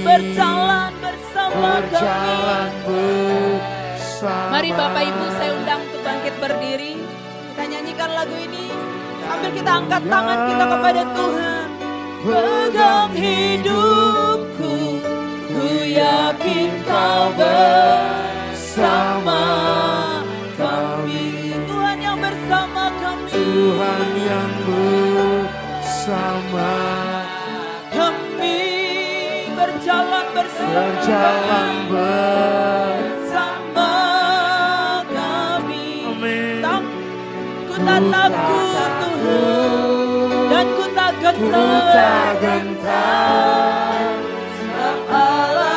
[SPEAKER 5] berjalan bersama
[SPEAKER 6] berjalan
[SPEAKER 5] kami.
[SPEAKER 6] bersama
[SPEAKER 5] Mari Bapak Ibu saya undang untuk bangkit berdiri. Kita nyanyikan lagu ini sambil kita angkat tangan kita kepada Tuhan. Pegang hidupku, ku yakin Kau bersama kami. Tuhan yang bersama kami.
[SPEAKER 6] Tuhan yang bersama
[SPEAKER 5] Kami berjalan bersama bersama kami.
[SPEAKER 6] Amin.
[SPEAKER 5] Ku tak takut Tuhan dan ku tak
[SPEAKER 6] Ku tak
[SPEAKER 5] gentar.
[SPEAKER 6] gentar
[SPEAKER 5] Sebab Allah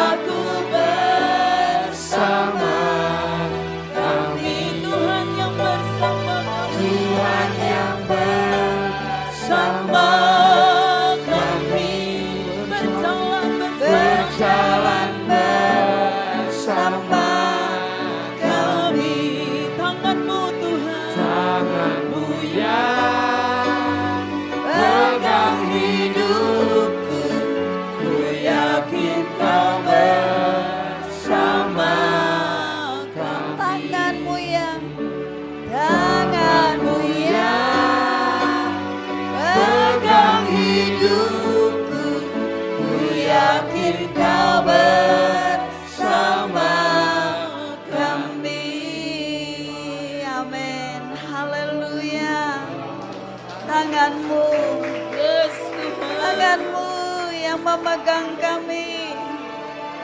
[SPEAKER 5] memegang kami.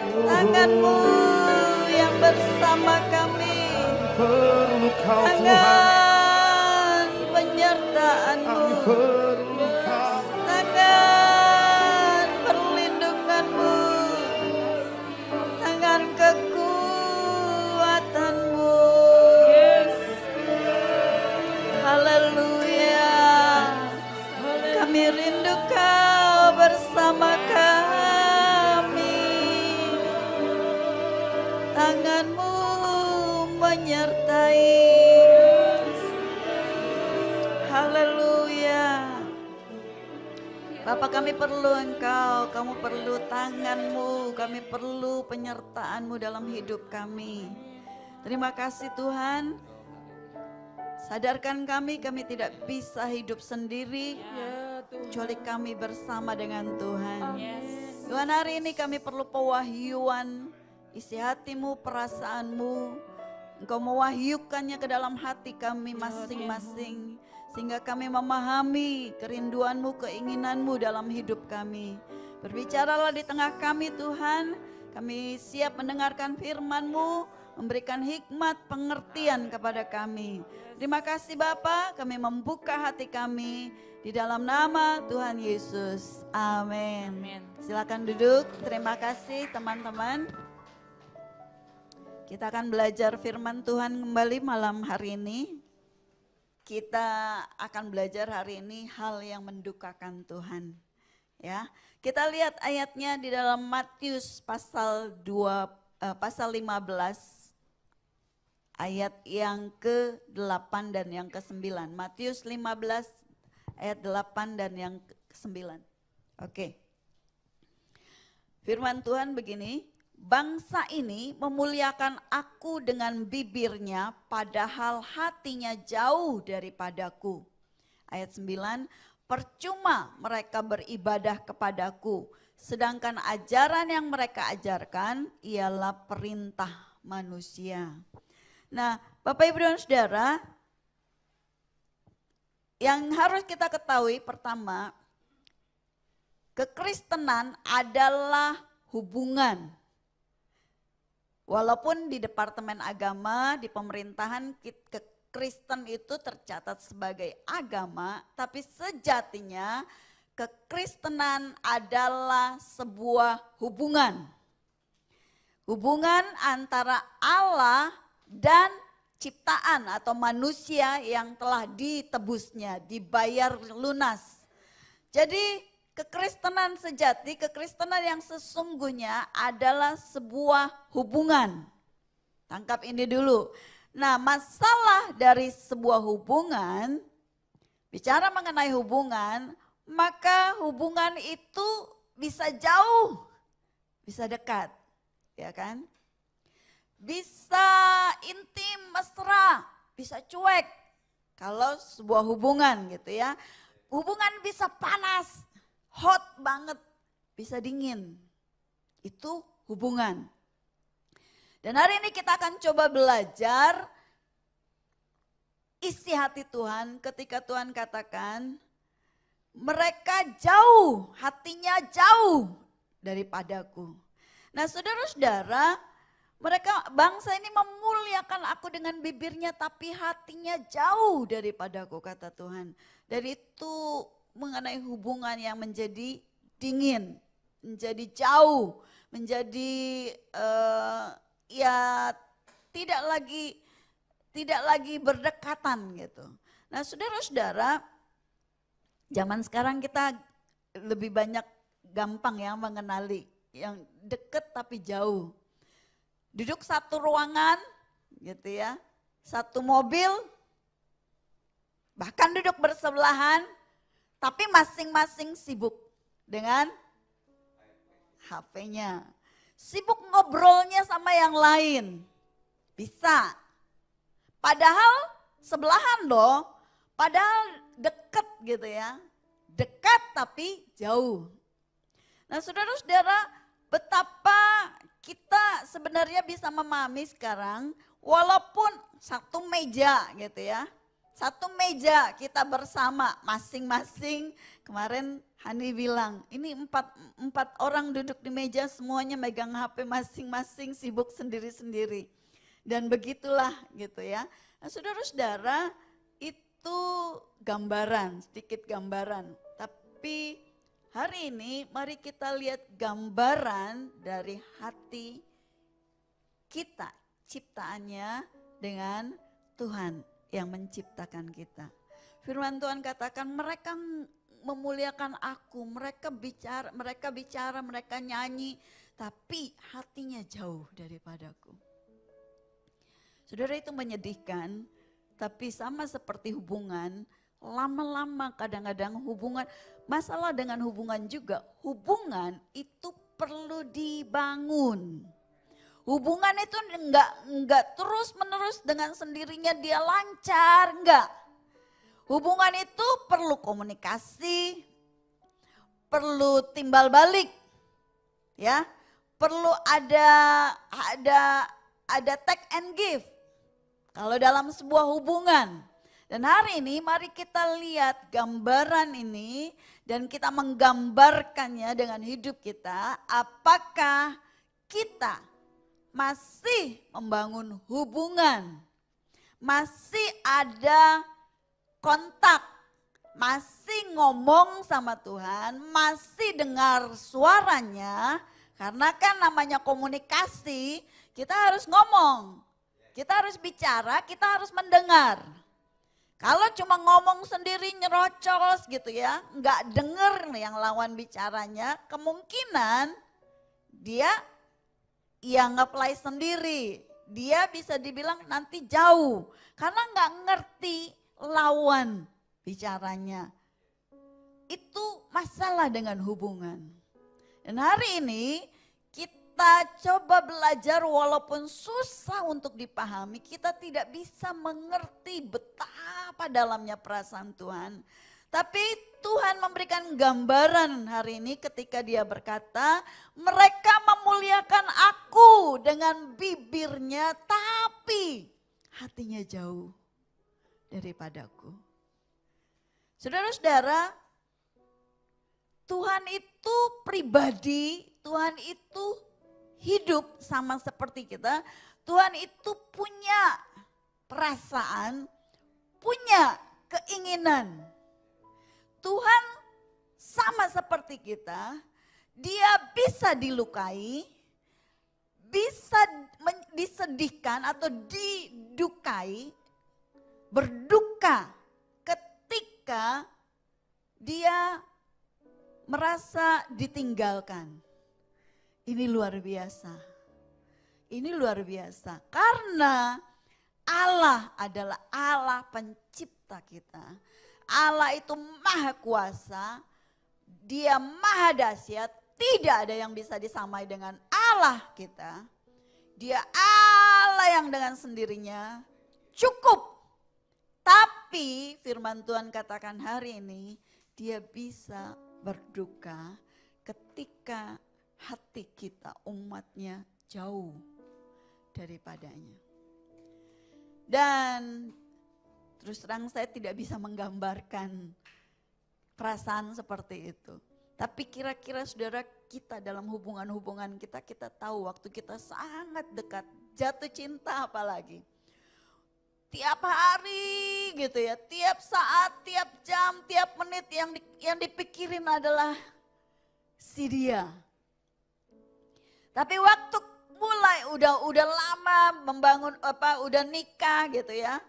[SPEAKER 5] Tangan-Mu yang bersama kami.
[SPEAKER 6] Perlu Kau Tuhan,
[SPEAKER 5] Tangan penyertaan-Mu.
[SPEAKER 6] kami perlu Kau.
[SPEAKER 5] Tangan perlindungan-Mu. Tangan kekuatan-Mu. Haleluya. Kami rindu Kau bersama kami. Tangan-Mu menyertai. Haleluya. Bapak, kami perlu Engkau, kamu perlu tangan-Mu, kami perlu penyertaan-Mu dalam hidup kami. Terima kasih Tuhan. Sadarkan kami tidak bisa hidup sendiri, kecuali kami bersama dengan Tuhan. Tuhan, hari ini kami perlu pewahyuan, isi hati-Mu, perasaan-Mu. Engkau mewahyukannya ke dalam hati kami masing-masing. Sehingga kami memahami kerinduan-Mu, keinginan-Mu dalam hidup kami. Berbicaralah di tengah kami Tuhan. Kami siap mendengarkan firman-Mu, memberikan hikmat pengertian kepada kami. Terima kasih Bapa, kami membuka hati kami di dalam nama Tuhan Yesus. Amin. Silakan duduk. Terima kasih teman-teman. Kita akan belajar firman Tuhan kembali malam hari ini. Kita akan belajar hari ini hal yang mendukakan Tuhan. Ya, kita lihat ayatnya di dalam Matius pasal 15 ayat yang ke-8 dan yang ke-9. Matius 15 ayat 8 dan yang ke-9. Oke. Firman Tuhan begini, bangsa ini memuliakan aku dengan bibirnya, padahal hatinya jauh daripadaku. Ayat 9, percuma mereka beribadah kepadaku, sedangkan ajaran yang mereka ajarkan ialah perintah manusia. Nah, Bapak Ibu dan Saudara, yang harus kita ketahui pertama, kekristenan adalah hubungan. Walaupun di Departemen Agama, di pemerintahan Kristen itu tercatat sebagai agama, tapi sejatinya kekristenan adalah sebuah hubungan. Hubungan antara Allah dan ciptaan atau manusia yang telah ditebusnya, dibayar lunas. Jadi kekristenan sejati, kekristenan yang sesungguhnya adalah sebuah hubungan. Tangkap ini dulu. Nah, masalah dari sebuah hubungan, bicara mengenai hubungan, maka hubungan itu bisa jauh, bisa dekat, ya kan? Bisa intim, mesra, bisa cuek. Kalau sebuah hubungan gitu ya. Hubungan bisa panas, hot banget, bisa dingin. Itu hubungan. Dan hari ini kita akan coba belajar isi hati Tuhan ketika Tuhan katakan mereka jauh, hatinya jauh daripadaku. Nah saudara-saudara, mereka bangsa ini memuliakan aku dengan bibirnya tapi hatinya jauh daripadaku, kata Tuhan. Dari itu mengenai hubungan yang menjadi dingin, menjadi jauh, menjadi ya tidak lagi berdekatan gitu. Nah saudara-saudara, zaman sekarang kita lebih banyak gampang ya mengenali yang deket tapi jauh. Duduk satu ruangan gitu ya, satu mobil, bahkan duduk bersebelahan, tapi masing-masing sibuk dengan HP-nya. Sibuk ngobrolnya sama yang lain. Bisa. Padahal sebelahan loh. Padahal deket gitu ya. Dekat tapi jauh. Nah saudara-saudara, betapa kita sebenarnya bisa memahami sekarang, walaupun satu meja gitu ya.
[SPEAKER 7] satu meja kita bersama masing-masing. Kemarin Hani bilang ini empat orang duduk di meja semuanya megang HP masing-masing, sibuk sendiri-sendiri. Dan begitulah gitu ya. Nah, saudara-saudara, itu gambaran, sedikit gambaran. Tapi hari ini mari kita lihat gambaran dari hati kita, ciptaannya dengan Tuhan yang menciptakan kita. Firman Tuhan katakan mereka memuliakan aku, mereka bicara, mereka nyanyi, tapi hatinya jauh daripadaku. Saudara, itu menyedihkan, tapi sama seperti hubungan, lama-lama kadang-kadang masalah dengan hubungan juga, hubungan itu perlu dibangun. Hubungan itu enggak terus menerus dengan sendirinya dia lancar, enggak. Hubungan itu perlu komunikasi, perlu timbal balik, ya, perlu ada take and give. Kalau dalam sebuah hubungan. Dan hari ini mari kita lihat gambaran ini dan kita menggambarkannya dengan hidup kita. Apakah kita masih membangun hubungan, masih ada kontak, masih ngomong sama Tuhan, masih dengar suaranya, karena kan namanya komunikasi, kita harus ngomong, kita harus bicara, kita harus mendengar. Kalau cuma ngomong sendiri nyerocos gitu ya, nggak denger yang lawan bicaranya, kemungkinan dia nge-play sendiri, dia bisa dibilang nanti jauh karena nggak ngerti lawan bicaranya. Itu masalah dengan hubungan. Dan hari ini kita coba belajar walaupun susah untuk dipahami, kita tidak bisa mengerti betapa dalamnya perasaan Tuhan. Tapi Tuhan memberikan gambaran hari ini ketika dia berkata, mereka memuliakan aku dengan bibirnya tapi hatinya jauh daripadaku. Saudara-saudara, Tuhan itu pribadi, Tuhan itu hidup sama seperti kita. Tuhan itu punya perasaan, punya keinginan. Tuhan sama seperti kita, dia bisa dilukai, bisa disedihkan atau didukai, berduka ketika dia merasa ditinggalkan. Ini luar biasa. Ini luar biasa karena Allah adalah Allah pencipta kita. Allah itu maha kuasa, dia maha dahsyat, tidak ada yang bisa disamai dengan Allah kita. Dia Allah yang dengan sendirinya cukup. Tapi firman Tuhan katakan hari ini, dia bisa berduka ketika hati kita umatnya jauh daripadanya. Dan terus terang saya tidak bisa menggambarkan perasaan seperti itu. Tapi kira-kira saudara kita dalam hubungan-hubungan kita, kita tahu waktu kita sangat dekat, jatuh cinta apalagi. Tiap hari gitu ya, tiap saat, tiap jam, tiap menit yang dipikirin adalah si dia. Tapi waktu mulai udah lama membangun udah nikah gitu ya.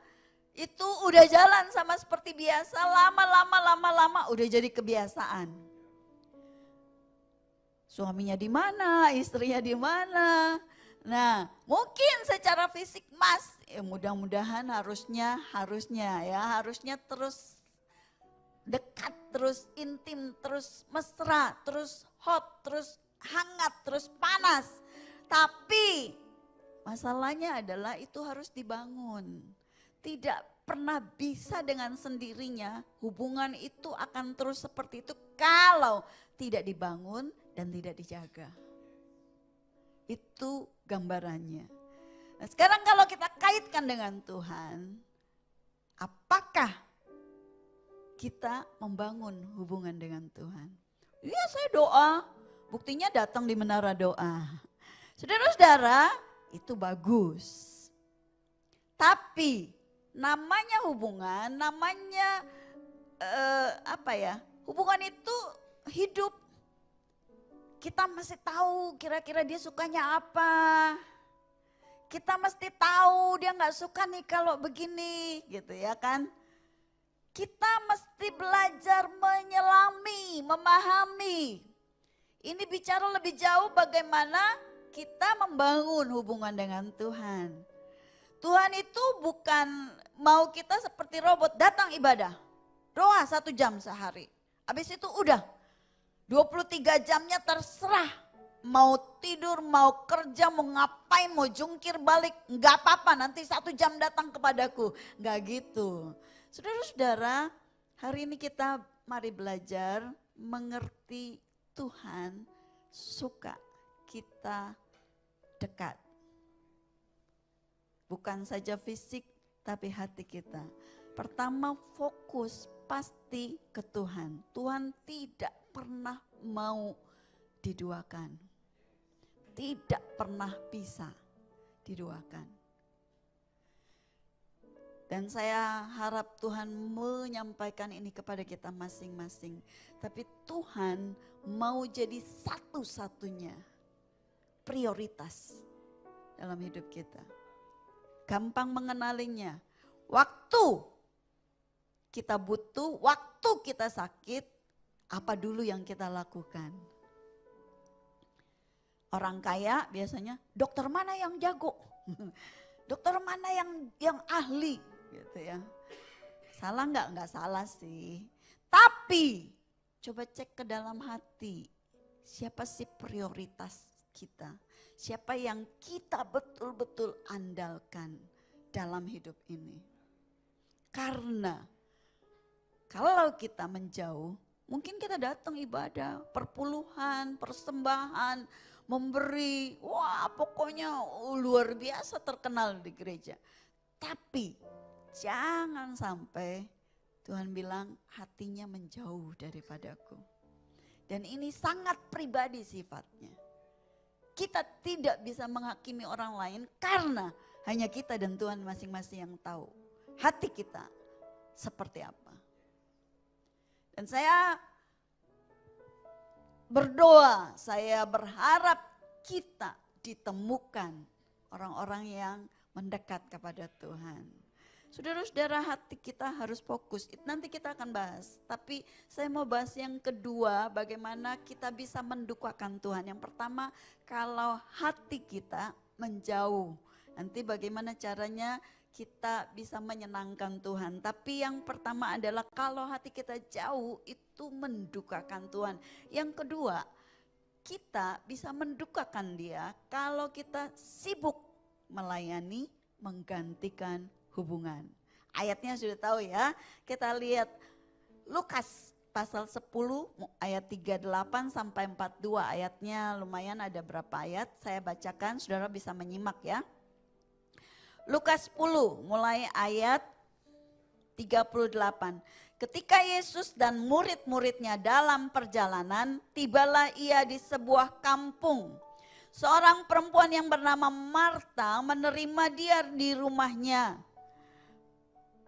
[SPEAKER 7] Itu udah jalan sama seperti biasa, lama udah jadi kebiasaan. Suaminya di mana, istrinya di mana. Nah, mungkin secara fisik mudah-mudahan harusnya terus dekat, terus intim, terus mesra, terus hot, terus hangat, terus panas. Tapi masalahnya adalah itu harus dibangun. Tidak pernah bisa dengan sendirinya, hubungan itu akan terus seperti itu kalau tidak dibangun dan tidak dijaga. Itu gambarannya. Nah, sekarang kalau kita kaitkan dengan Tuhan, apakah kita membangun hubungan dengan Tuhan? Iya, saya doa, buktinya datang di menara doa. Saudara-saudara, itu bagus. Tapi namanya hubungan, namanya hubungan itu hidup. Kita mesti tahu kira-kira dia sukanya apa. Kita mesti tahu dia nggak suka nih kalau begini, gitu ya kan. Kita mesti belajar menyelami, memahami. Ini bicara lebih jauh bagaimana kita membangun hubungan dengan Tuhan. Tuhan itu bukan mau kita seperti robot datang ibadah. Doa 1 jam sehari. Habis itu udah 23 jamnya terserah. Mau tidur, mau kerja, mau ngapain, mau jungkir balik. Enggak apa-apa, nanti 1 jam datang kepadaku. Enggak gitu. Saudara-saudara, hari ini kita mari belajar mengerti Tuhan suka kita dekat. Bukan saja fisik, tapi hati kita. Pertama, fokus pasti ke Tuhan. Tuhan tidak pernah mau diduakan. Tidak pernah bisa diduakan. Dan saya harap Tuhan menyampaikan ini kepada kita masing-masing. Tapi Tuhan mau jadi satu-satunya prioritas dalam hidup kita. Gampang mengenalinya. Waktu kita butuh, waktu kita sakit, apa dulu yang kita lakukan? Orang kaya biasanya, dokter mana yang jago? Dokter mana yang ahli? Gitu ya. Salah nggak? Nggak salah sih. Tapi coba cek ke dalam hati. Siapa sih prioritas kita? Siapa yang kita betul-betul andalkan dalam hidup ini? Karena kalau kita menjauh, mungkin kita datang ibadah, perpuluhan, persembahan, memberi, wah pokoknya luar biasa terkenal di gereja. Tapi jangan sampai Tuhan bilang hatinya menjauh daripadaku. Dan ini sangat pribadi sifatnya. Kita tidak bisa menghakimi orang lain karena hanya kita dan Tuhan masing-masing yang tahu hati kita seperti apa. Dan saya berdoa, saya berharap kita ditemukan orang-orang yang mendekat kepada Tuhan. Saudara-saudara, hati kita harus fokus. Nanti kita akan bahas. Tapi saya mau bahas yang kedua, bagaimana kita bisa mendukakan Tuhan. Yang pertama, kalau hati kita menjauh. Nanti bagaimana caranya kita bisa menyenangkan Tuhan. Tapi yang pertama adalah kalau hati kita jauh, itu mendukakan Tuhan. Yang kedua, kita bisa mendukakan Dia kalau kita sibuk melayani, menggantikan hubungan. Ayatnya sudah tahu ya. Kita lihat Lukas pasal 10 ayat 38 sampai 42. Ayatnya lumayan, ada berapa ayat. Saya bacakan, saudara bisa menyimak ya. Lukas 10 mulai ayat 38. Ketika Yesus dan murid-muridnya dalam perjalanan, tibalah ia di sebuah kampung. Seorang perempuan yang bernama Marta menerima dia di rumahnya.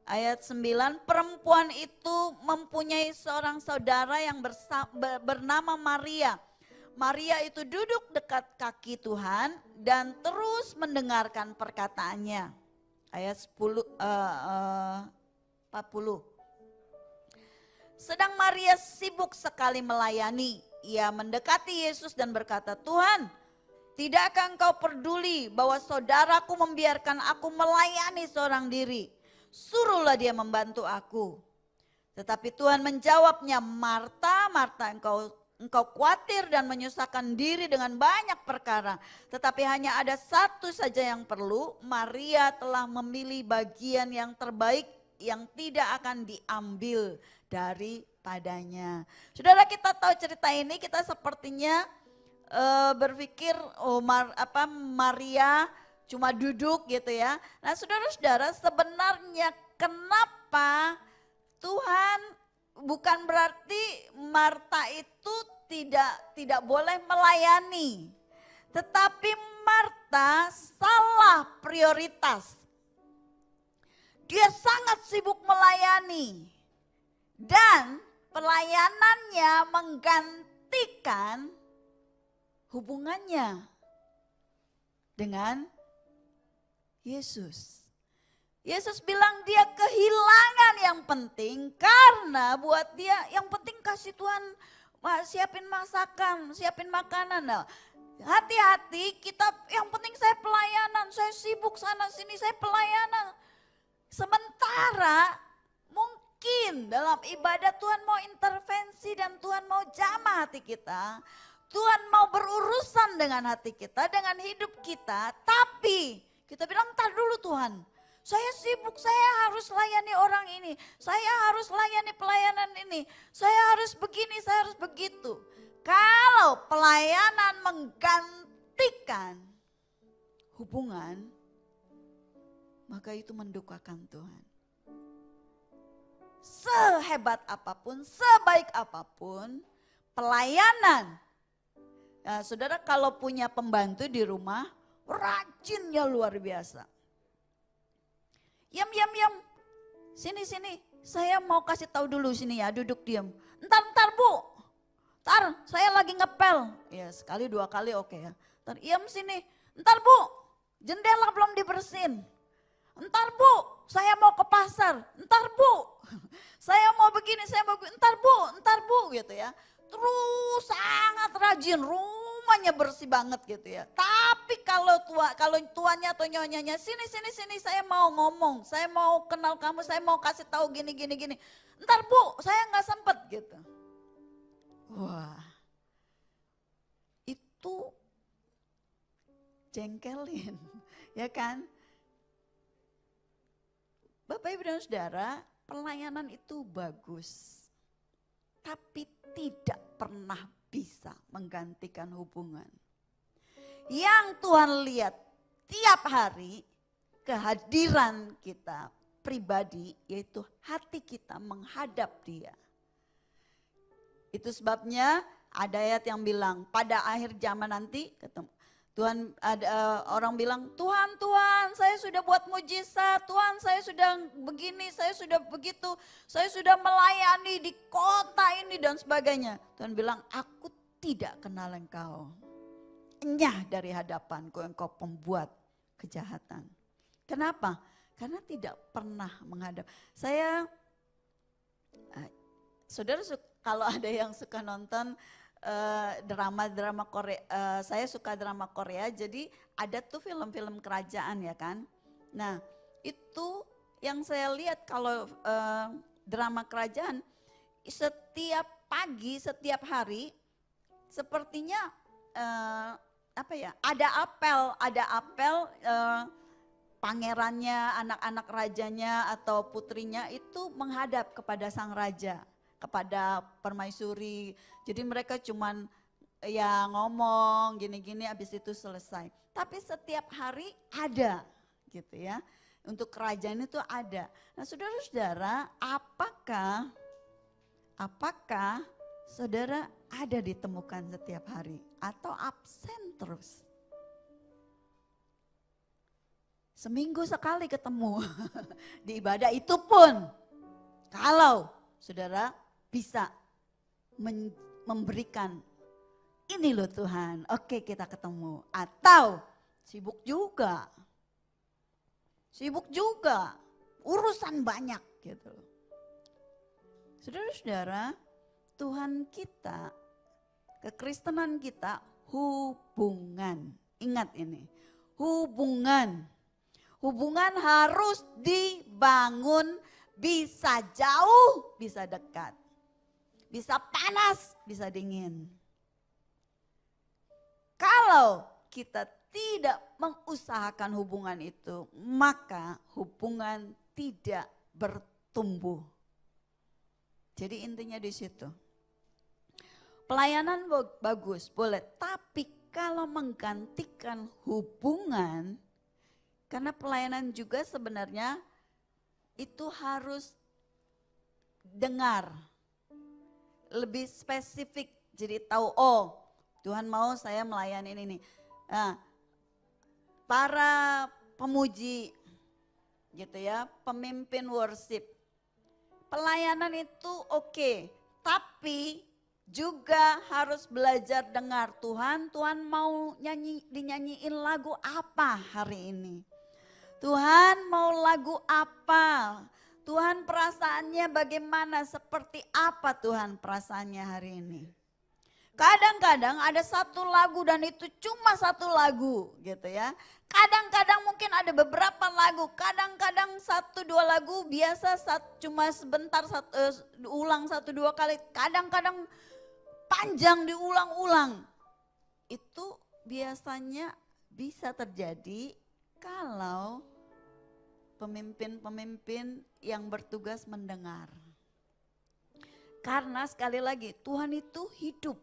[SPEAKER 7] Ayat 9, perempuan itu mempunyai seorang saudara yang bernama Maria. Maria itu duduk dekat kaki Tuhan dan terus mendengarkan perkataannya. Ayat 40. Sedang Maria sibuk sekali melayani. Ia mendekati Yesus dan berkata, Tuhan, tidakkah engkau peduli bahwa saudaraku membiarkan aku melayani seorang diri? Suruhlah dia membantu aku. Tetapi Tuhan menjawabnya, Marta, Marta, engkau khawatir dan menyusahkan diri dengan banyak perkara. Tetapi hanya ada satu saja yang perlu. Maria telah memilih bagian yang terbaik yang tidak akan diambil daripadanya. Saudara, kita tahu cerita ini, kita sepertinya berpikir Maria cuma duduk gitu ya. Nah saudara-saudara, sebenarnya kenapa apa? Tuhan bukan berarti Marta itu tidak boleh melayani. Tetapi Marta salah prioritas. Dia sangat sibuk melayani. Dan pelayanannya menggantikan hubungannya dengan Yesus. Yesus bilang dia kehilangan yang penting karena buat dia yang penting kasih Tuhan siapin masakan, siapin makanan. Nah, hati-hati kita yang penting saya pelayanan, saya sibuk sana sini, saya pelayanan. Sementara mungkin dalam ibadah Tuhan mau intervensi dan Tuhan mau jamah hati kita. Tuhan mau berurusan dengan hati kita, dengan hidup kita. Tapi kita bilang, entar dulu Tuhan. Saya sibuk, saya harus layani orang ini. Saya harus layani pelayanan ini. Saya harus begini, saya harus begitu. Kalau pelayanan menggantikan hubungan, maka itu mendukakan Tuhan. Sehebat apapun, sebaik apapun, pelayanan. Nah, saudara kalau punya pembantu di rumah, rajinnya luar biasa. Yam. Sini. Saya mau kasih tahu dulu sini ya, duduk diam. Entar Bu. Entar saya lagi ngepel. Ya sekali dua kali oke ya. Entar Yam sini. Entar Bu. Jendela belum dibersihin. Entar Bu. Saya mau ke pasar. Entar Bu. Saya mau begini, saya mau begini. Entar Bu gitu ya. Terus sangat rajin, rumahnya bersih banget gitu ya. Tapi kalau tuannya atau nyonyanya sini saya mau ngomong, saya mau kenal kamu, saya mau kasih tahu gini. Entar Bu, saya nggak sempet gitu. Wah, itu jengkelin, ya kan? Bapak Ibu dan Saudara, pelayanan itu bagus. Tapi tidak pernah bisa menggantikan hubungan. Yang Tuhan lihat tiap hari kehadiran kita pribadi, yaitu hati kita menghadap Dia. Itu sebabnya ada ayat yang bilang pada akhir zaman nanti ketemu. Tuhan ada orang bilang, Tuhan saya sudah buat mujizat, Tuhan saya sudah begini, saya sudah begitu, saya sudah melayani di kota ini dan sebagainya. Tuhan bilang, aku tidak kenal engkau. Enyah dari hadapanku engkau pembuat kejahatan. Kenapa? Karena tidak pernah menghadap. Saudara kalau ada yang suka nonton drama Korea, saya suka drama Korea, jadi ada tuh film-film kerajaan ya kan. Nah itu yang saya lihat kalau drama kerajaan setiap pagi, setiap hari sepertinya ada apel pangerannya, anak-anak rajanya atau putrinya itu menghadap kepada sang raja, kepada permaisuri. Jadi mereka cuman ya ngomong gini-gini habis itu selesai. Tapi setiap hari ada gitu ya. Untuk kerajaan itu ada. Nah saudara-saudara, apakah saudara ada ditemukan setiap hari atau absen terus? Seminggu sekali ketemu di ibadah, itu pun kalau saudara bisa memberikan ini loh Tuhan, oke kita ketemu. Atau sibuk juga, urusan banyak gitu. Saudara-saudara, Tuhan kita, kekristenan kita hubungan. Ingat ini, hubungan harus dibangun, bisa jauh, bisa dekat. Bisa panas, bisa dingin. Kalau kita tidak mengusahakan hubungan itu, maka hubungan tidak bertumbuh. Jadi intinya di situ. Pelayanan bagus, boleh. Tapi kalau menggantikan hubungan, karena pelayanan juga sebenarnya itu harus dengar. Lebih spesifik, jadi tahu, oh Tuhan mau saya melayani ini. Nah, para pemuji gitu ya, pemimpin worship. Pelayanan itu oke, tapi juga harus belajar dengar Tuhan. Tuhan mau dinyanyiin lagu apa hari ini? Tuhan mau lagu apa? Tuhan perasaannya bagaimana? Seperti apa Tuhan perasaannya hari ini? Kadang-kadang ada satu lagu dan itu cuma satu lagu gitu ya. Kadang-kadang mungkin ada beberapa lagu, kadang-kadang 1-2 lagu biasa cuma sebentar ulang 1-2 kali. Kadang-kadang panjang diulang-ulang. Itu biasanya bisa terjadi kalau pemimpin-pemimpin yang bertugas mendengar. Karena sekali lagi Tuhan itu hidup.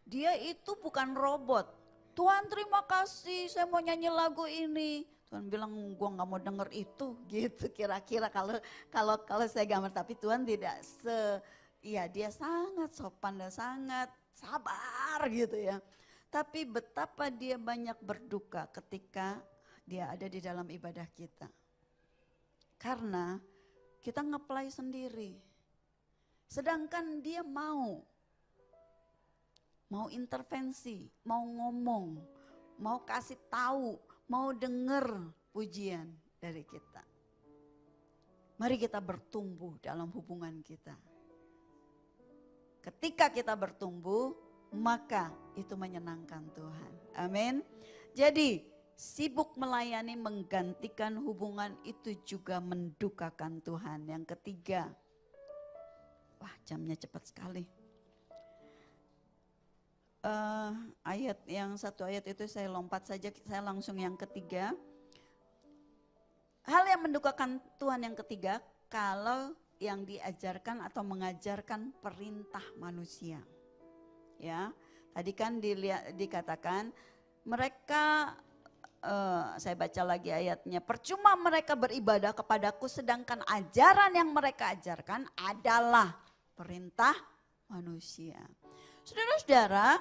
[SPEAKER 7] Dia itu bukan robot. Tuhan terima kasih saya mau nyanyi lagu ini. Tuhan bilang gua nggak mau denger itu gitu kira-kira kalau saya gambar. Tapi Tuhan tidak dia sangat sopan dan sangat sabar gitu ya. Tapi betapa dia banyak berduka ketika dia ada di dalam ibadah kita. Karena kita nge-play sendiri. Sedangkan dia mau intervensi, mau ngomong, mau kasih tahu, mau denger pujian dari kita. Mari kita bertumbuh dalam hubungan kita. Ketika kita bertumbuh, maka itu menyenangkan Tuhan. Amin. Jadi sibuk melayani menggantikan hubungan itu juga mendukakan Tuhan. Yang ketiga, wah jamnya cepat sekali. Satu ayat itu saya lompat saja, saya langsung yang ketiga. Hal yang mendukakan Tuhan yang ketiga, kalau yang diajarkan atau mengajarkan perintah manusia. Ya, tadi kan dikatakan mereka, saya baca lagi ayatnya, percuma mereka beribadah kepadaku sedangkan ajaran yang mereka ajarkan adalah perintah manusia. Saudara-saudara,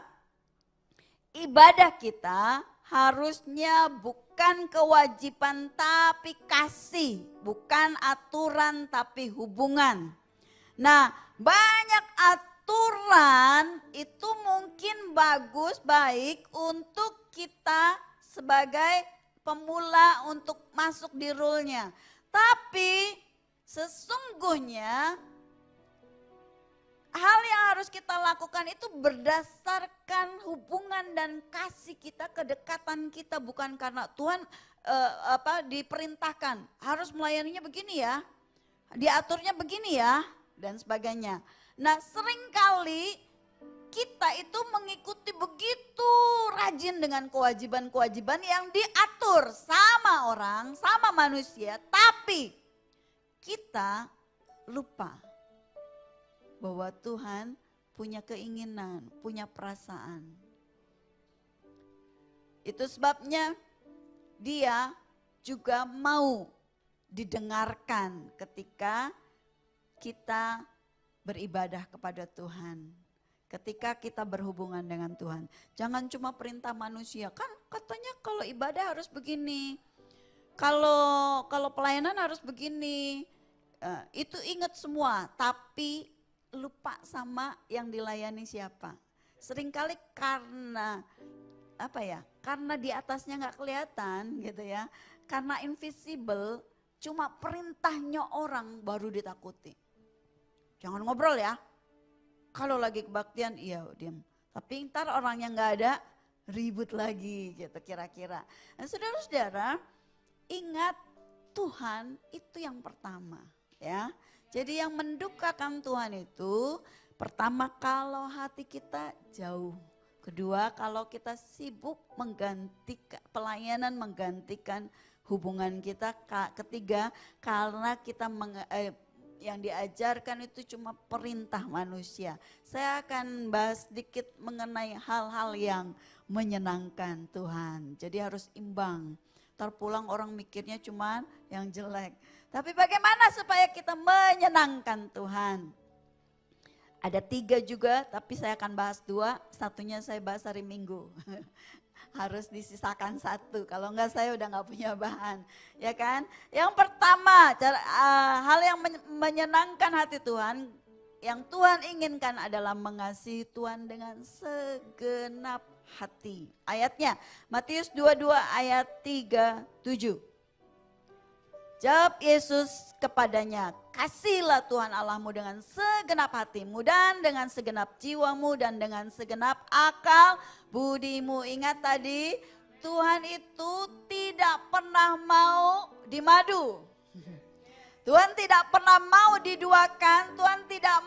[SPEAKER 7] ibadah kita harusnya bukan kewajiban tapi kasih, bukan aturan tapi hubungan. Nah, banyak aturan itu mungkin baik untuk kita sebagai pemula untuk masuk di rule-nya. Tapi sesungguhnya hal yang harus kita lakukan itu berdasarkan hubungan dan kasih kita, kedekatan kita, bukan karena Tuhan diperintahkan harus melayaninya begini ya, diaturnya begini ya, dan sebagainya. Nah, seringkali kita itu mengikuti begitu rajin dengan kewajiban-kewajiban yang diatur sama orang, sama manusia, tapi kita lupa bahwa Tuhan punya keinginan, punya perasaan. Itu sebabnya dia juga mau didengarkan ketika kita beribadah kepada Tuhan. Ketika kita berhubungan dengan Tuhan. Jangan cuma perintah manusia, kan katanya kalau ibadah harus begini. Kalau pelayanan harus begini. Itu ingat semua, tapi lupa sama yang dilayani siapa. Seringkali karena karena di atasnya nggak kelihatan gitu ya. Karena invisible, cuma perintahnya orang baru ditakuti. Jangan ngobrol ya. Kalau lagi kebaktian, iya diam. Tapi ntar orang yang nggak ada ribut lagi gitu kira-kira. Nah, saudara-saudara, ingat Tuhan itu yang pertama ya. Jadi yang mendukakan Tuhan itu pertama kalau hati kita jauh. Kedua kalau kita sibuk menggantikan pelayanan, menggantikan hubungan kita. Ketiga karena kita yang diajarkan itu cuma perintah manusia. Saya akan bahas sedikit mengenai hal-hal yang menyenangkan Tuhan. Jadi harus imbang. ntar pulang orang mikirnya cuman yang jelek. Tapi bagaimana supaya kita menyenangkan Tuhan? Ada 3 juga, tapi saya akan bahas 2, satunya saya bahas hari Minggu. Harus disisakan 1, kalau enggak saya udah enggak punya bahan. Ya kan? Yang pertama, hal yang menyenangkan hati Tuhan, yang Tuhan inginkan adalah mengasihi Tuhan dengan segenap hati. Ayatnya, Matius 22 ayat 37. Jawab Yesus kepadanya, kasihilah Tuhan Allahmu dengan segenap hatimu dan dengan segenap jiwamu dan dengan segenap akal budimu. Ingat tadi, Tuhan itu tidak pernah mau dimadu. Tuhan tidak pernah mau diduakan, Tuhan tidak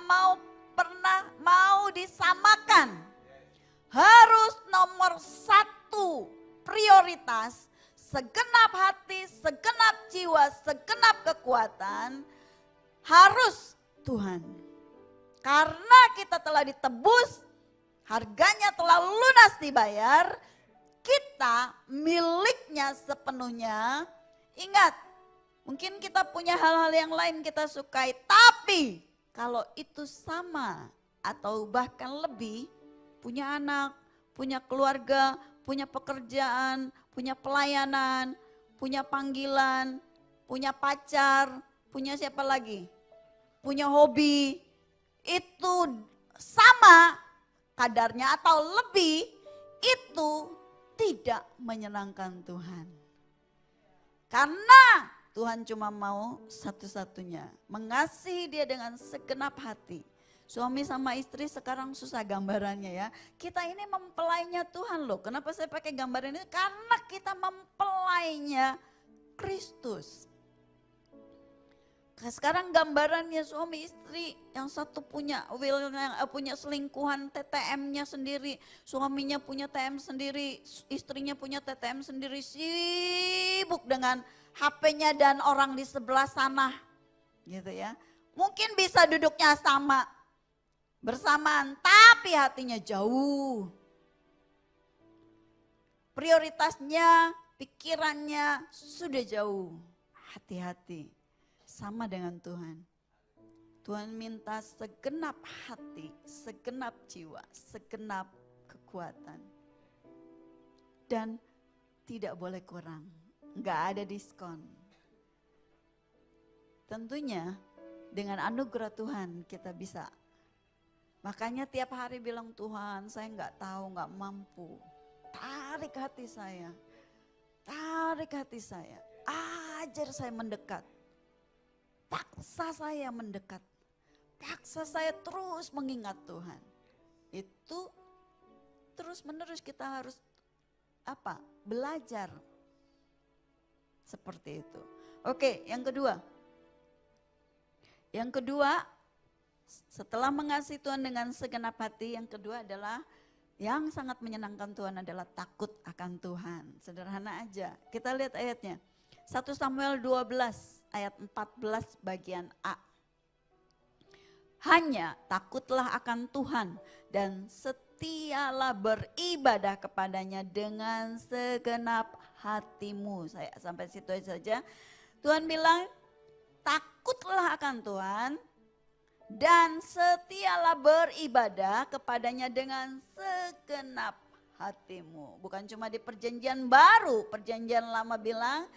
[SPEAKER 7] pernah mau disamakan. Harus nomor 1 prioritas, segenap hati, segenap jiwa, segenap kekuatan, harus Tuhan. Karena kita telah ditebus, harganya telah lunas dibayar, kita miliknya sepenuhnya. Ingat, mungkin kita punya hal-hal yang lain kita sukai, tapi kalau itu sama atau bahkan lebih, punya anak, punya keluarga, punya pekerjaan, punya pelayanan, punya panggilan, punya pacar, punya siapa lagi? Punya hobi, itu sama kadarnya atau lebih, itu tidak menyenangkan Tuhan. Karena Tuhan cuma mau satu-satunya, mengasihi dia dengan segenap hati. Suami sama istri sekarang susah gambarannya ya. Kita ini mempelainya Tuhan loh. Kenapa saya pakai gambar ini? Karena kita mempelainya Kristus. Sekarang gambarannya suami istri, yang satu punya punya selingkuhan TTM-nya sendiri, suaminya punya TM sendiri, istrinya punya TTM sendiri, sibuk dengan HP-nya dan orang di sebelah sana, gitu ya. Mungkin bisa duduknya sama, bersamaan, tapi hatinya jauh. Prioritasnya, pikirannya sudah jauh. Hati-hati, sama dengan Tuhan. Tuhan minta segenap hati, segenap jiwa, segenap kekuatan. Dan tidak boleh kurang, nggak ada diskon. Tentunya dengan anugerah Tuhan kita bisa. Makanya tiap hari bilang, Tuhan saya nggak tahu, nggak mampu. Tarik hati saya, ajar saya mendekat. Paksa saya mendekat, paksa saya terus mengingat Tuhan. Itu terus menerus kita harus belajar seperti itu. Oke, yang kedua. Yang kedua, setelah mengasihi Tuhan dengan segenap hati, yang kedua adalah yang sangat menyenangkan Tuhan adalah takut akan Tuhan. Sederhana aja, kita lihat ayatnya. 1 Samuel 12 ayat 14 bagian A. Hanya takutlah akan Tuhan dan setialah beribadah kepadanya dengan segenap hatimu. Saya sampai situ saja. Tuhan bilang takutlah akan Tuhan dan setialah beribadah kepadanya dengan segenap hatimu. Bukan cuma di perjanjian baru, perjanjian lama bilang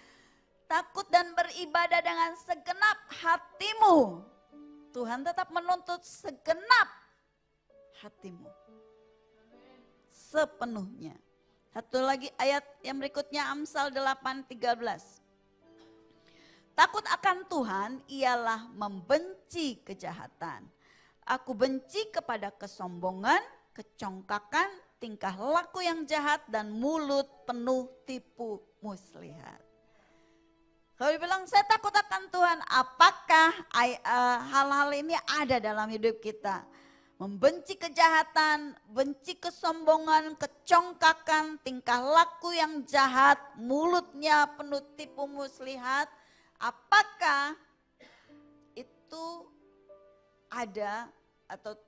[SPEAKER 7] takut dan beribadah dengan segenap hatimu. Tuhan tetap menuntut segenap hatimu. Sepenuhnya. Satu lagi ayat yang berikutnya, Amsal 8:13. Takut akan Tuhan ialah membenci kejahatan. Aku benci kepada kesombongan, kecongkakan, tingkah laku yang jahat, dan mulut penuh tipu muslihat. Kalau dibilang saya takut akan Tuhan, apakah hal-hal ini ada dalam hidup kita? Membenci kejahatan, benci kesombongan, kecongkakan, tingkah laku yang jahat, mulutnya penuh tipu muslihat. Apakah itu ada atau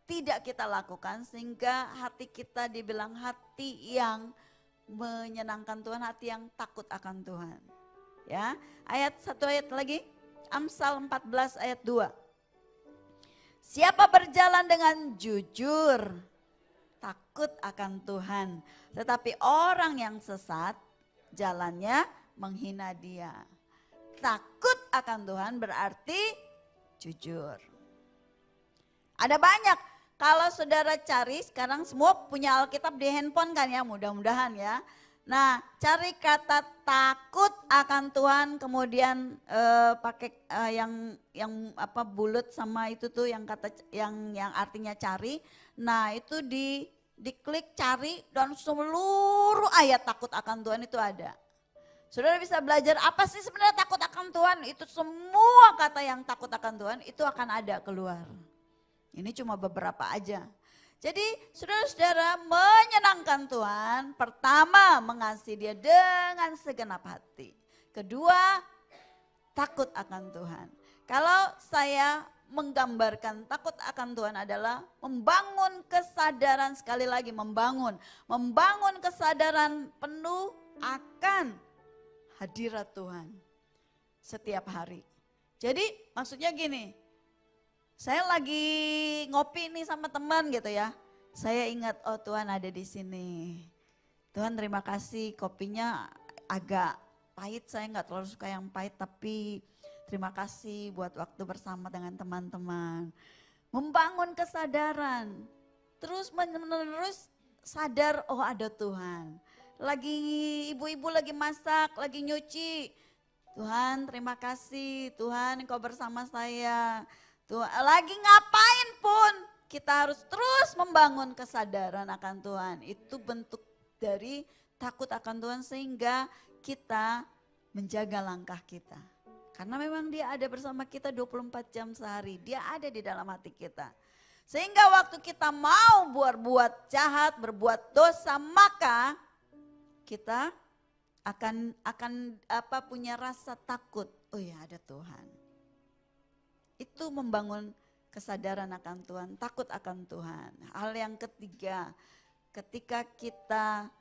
[SPEAKER 7] tidak kita lakukan sehingga hati kita dibilang hati yang menyenangkan Tuhan, hati yang takut akan Tuhan. Ya, satu ayat lagi, Amsal 14 ayat 2. Siapa berjalan dengan jujur, takut akan Tuhan. Tetapi orang yang sesat, jalannya menghina dia. Takut akan Tuhan berarti jujur. Ada banyak. Kalau saudara cari, sekarang semua punya Alkitab di handphone kan ya, mudah-mudahan ya. Nah, cari kata takut akan Tuhan, kemudian pakai yang apa bulut sama itu tuh yang kata yang artinya cari. Nah, itu diklik cari dan seluruh ayat takut akan Tuhan itu ada. Saudara bisa belajar apa sih sebenarnya takut akan Tuhan, itu semua kata yang takut akan Tuhan itu akan ada keluar. Ini cuma beberapa aja. Jadi saudara-saudara menyenangkan Tuhan, pertama mengasihi Dia dengan segenap hati. Kedua, takut akan Tuhan. Kalau saya menggambarkan takut akan Tuhan adalah membangun kesadaran, sekali lagi membangun kesadaran penuh akan hadirat Tuhan setiap hari. Jadi maksudnya gini, saya lagi ngopi nih sama teman gitu ya. Saya ingat, oh Tuhan ada di sini. Tuhan terima kasih, kopinya agak pahit, saya nggak terlalu suka yang pahit, tapi terima kasih buat waktu bersama dengan teman-teman. Membangun kesadaran, terus menerus sadar, oh ada Tuhan. Lagi ibu-ibu lagi masak, lagi nyuci. Tuhan terima kasih, Tuhan Engkau bersama saya. Tuhan, lagi ngapain pun kita harus terus membangun kesadaran akan Tuhan. Itu bentuk dari takut akan Tuhan sehingga kita menjaga langkah kita. Karena memang Dia ada bersama kita 24 jam sehari. Dia ada di dalam hati kita. Sehingga waktu kita mau berbuat jahat, berbuat dosa, maka kita akan punya rasa takut. Oh ya ada Tuhan. Itu membangun kesadaran akan Tuhan, takut akan Tuhan. Hal yang ketiga, ketika kita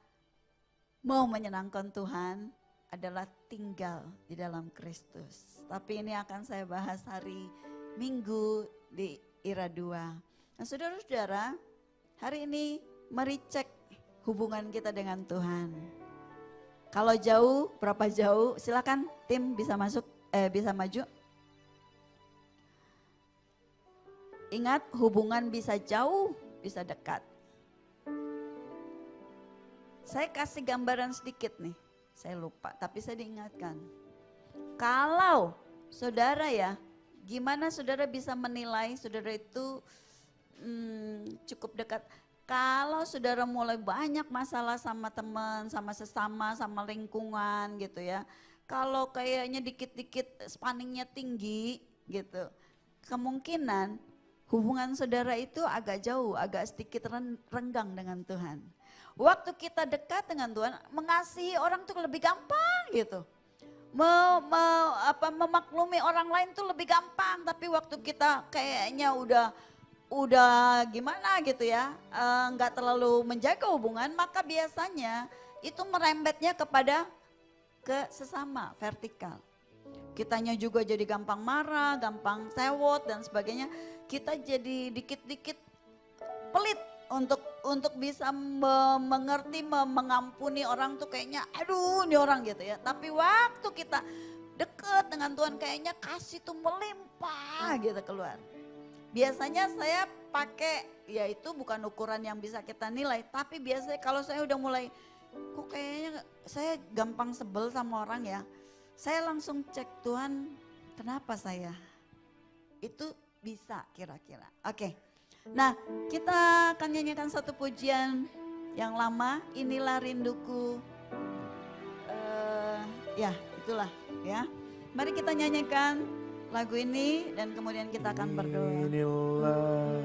[SPEAKER 7] mau menyenangkan Tuhan adalah tinggal di dalam Kristus. Tapi ini akan saya bahas hari Minggu di Ira 2. Nah saudara-saudara, hari ini mari cek hubungan kita dengan Tuhan. Kalau jauh, berapa jauh? Silakan tim bisa bisa maju. Ingat, hubungan bisa jauh, bisa dekat. Saya kasih gambaran sedikit nih, saya lupa, tapi saya diingatkan. Kalau saudara ya, gimana saudara bisa menilai saudara itu cukup dekat? Kalau saudara mulai banyak masalah sama teman, sama sesama, sama lingkungan gitu ya. Kalau kayaknya dikit-dikit spanningnya tinggi gitu. Kemungkinan hubungan saudara itu agak jauh, agak sedikit renggang dengan Tuhan. Waktu kita dekat dengan Tuhan, mengasihi orang tuh lebih gampang gitu. Memaklumi orang lain tuh lebih gampang, tapi waktu kita kayaknya udah gimana gitu ya, nggak terlalu menjaga hubungan, maka biasanya itu merembetnya ke sesama, vertikal. Kitanya juga jadi gampang marah, gampang sewot dan sebagainya. Kita jadi dikit-dikit pelit untuk bisa mengerti, mengampuni orang tuh kayaknya aduh ini orang gitu ya. Tapi waktu kita deket dengan Tuhan kayaknya kasih tuh melimpah gitu keluar. Biasanya saya pakai, ya itu bukan ukuran yang bisa kita nilai, tapi biasanya kalau saya udah mulai, kok kayaknya saya gampang sebel sama orang ya, saya langsung cek Tuhan, kenapa saya? Itu bisa kira-kira. Oke, nah kita akan nyanyikan satu pujian yang lama, Inilah Rinduku. Ya itulah ya, mari kita nyanyikan lagu ini dan kemudian kita akan berdoa.
[SPEAKER 6] Inilah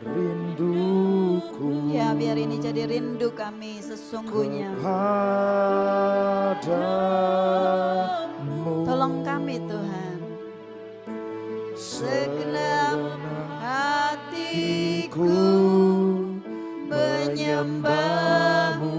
[SPEAKER 6] rinduku.
[SPEAKER 7] Ya biar ini jadi rindu kami sesungguhnya.
[SPEAKER 6] Kepadamu.
[SPEAKER 7] Tolong kami Tuhan. Segenap hatiku menyembah-Mu.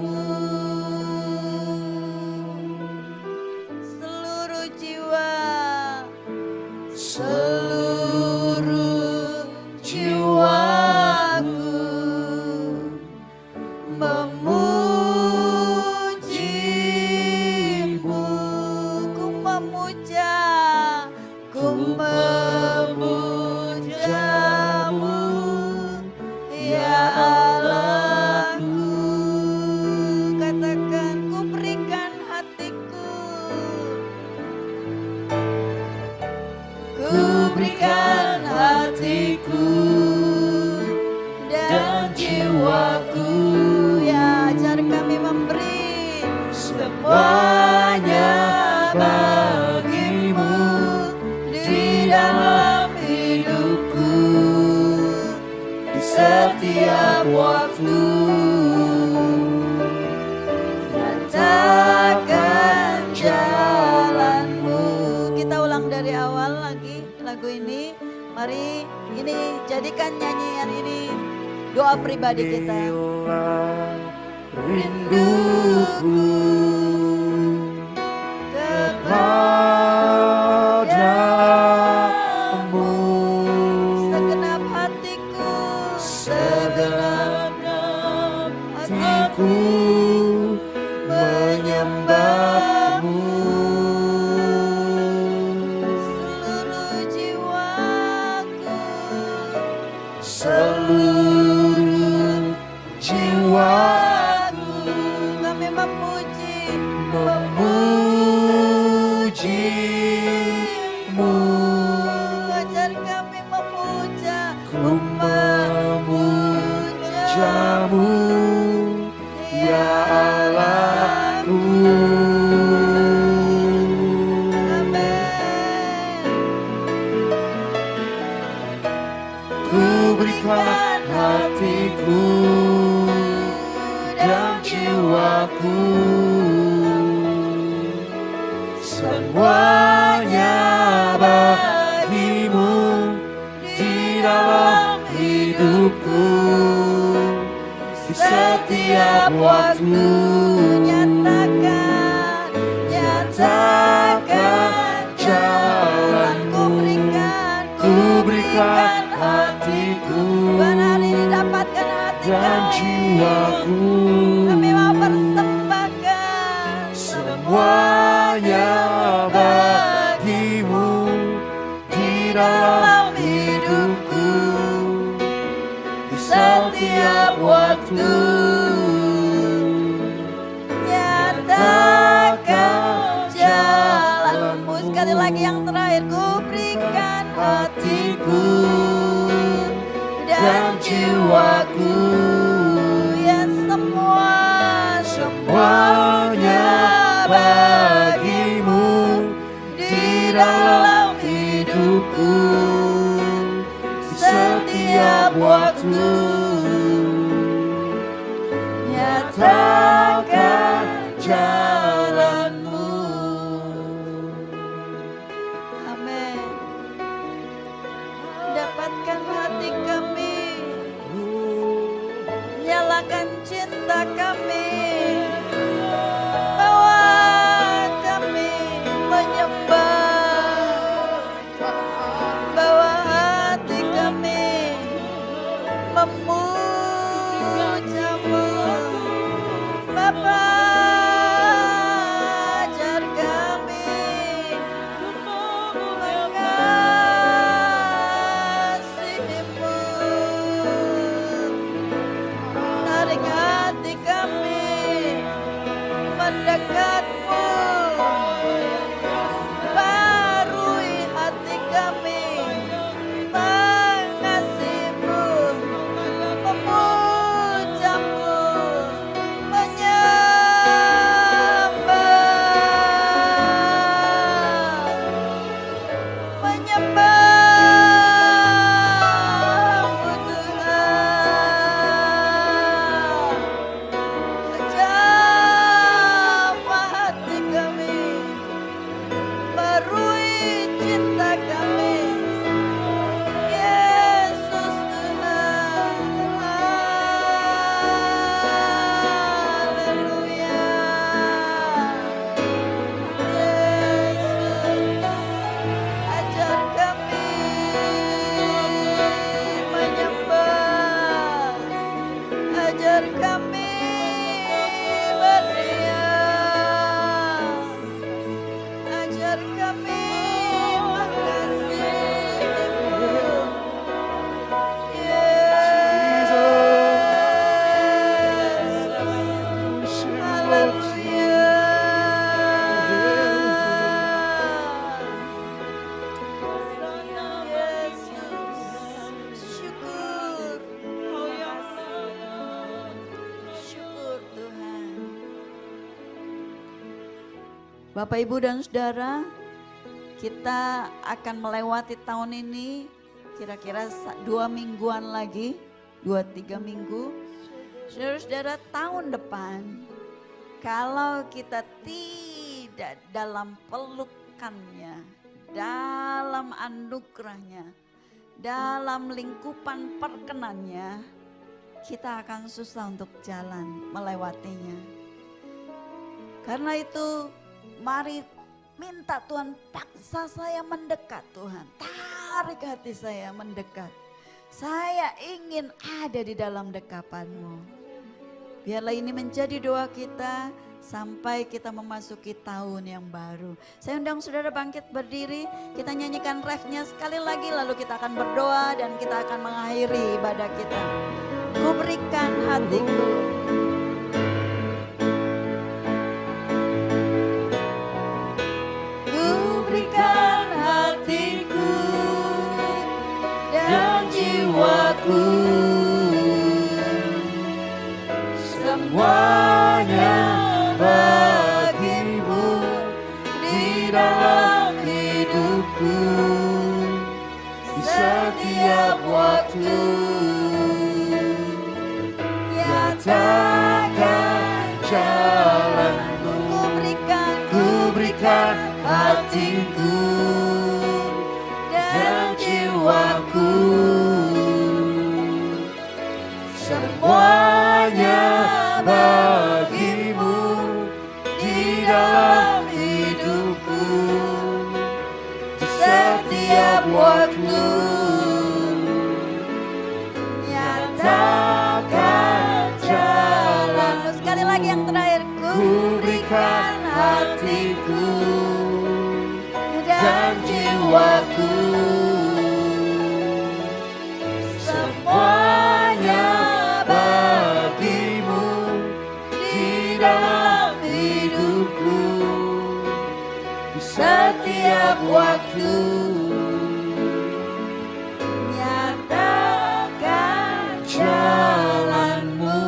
[SPEAKER 7] semuanya bagimu di dalam hidupku di setiap waktu. Nyatakan jalanmu. Kita ulang dari awal lagi lagu ini. Mari ini jadikan nyanyian ini doa pribadi kita. Rinduku kepadamu, segenap hatiku, segenap hatiku menyembahmu, seluruh jiwaku, seluruh jiwaku. Kami memujimu, ajar kami memujamu, ya Allahku. Amin. Ku berikan hatiku dan jiwaku, semuanya bagimu di dalam hidupku di setiap waktu. Nyatakan jalanku, ku berikan hatiku dan jiwaku, kami mau persembahkan semuanya bagimu di dalam hidupku di setiap waktu. Nyatakan jalanmu. Sekali lagi yang terakhir, ku berikan hatiku dan jiwaku, ya semuanya bagimu di dalam hidupku setiap waktu. Nyatakan jalanmu. Amin. Dapatkan hati kami, nyalakan cinta kami, bawa Bapak, Ibu, dan Saudara, kita akan melewati tahun ini kira-kira 2 mingguan lagi, 2-3 minggu. Saudara-saudara, tahun depan kalau kita tidak dalam pelukannya, dalam anugerahnya, dalam lingkupan perkenannya, kita akan susah untuk jalan melewatinya. Karena itu mari minta Tuhan, paksa saya mendekat Tuhan. Tarik hati saya mendekat. Saya ingin ada di dalam dekapan-Mu. Biarlah ini menjadi doa kita sampai kita memasuki tahun yang baru. Saya undang saudara bangkit berdiri, kita nyanyikan refnya sekali lagi, lalu kita akan berdoa dan kita akan mengakhiri ibadah kita. Ku berikan hatiku. Ku berikan hatiku dan jiwaku, semuanya bagimu di dalam hidupku, di setiap waktu. Nyatakan jalanmu, ku berikan hatiku dan jiwaku, semuanya bagimu di dalam hidupku, di setiap waktu. Nyatakan jalanmu. Sekali lagi yang terakhir, ku berikan hatiku dan jiwaku, semuanya bagimu di dalam hidupku, di setiap waktu. Nyatakan jalanmu.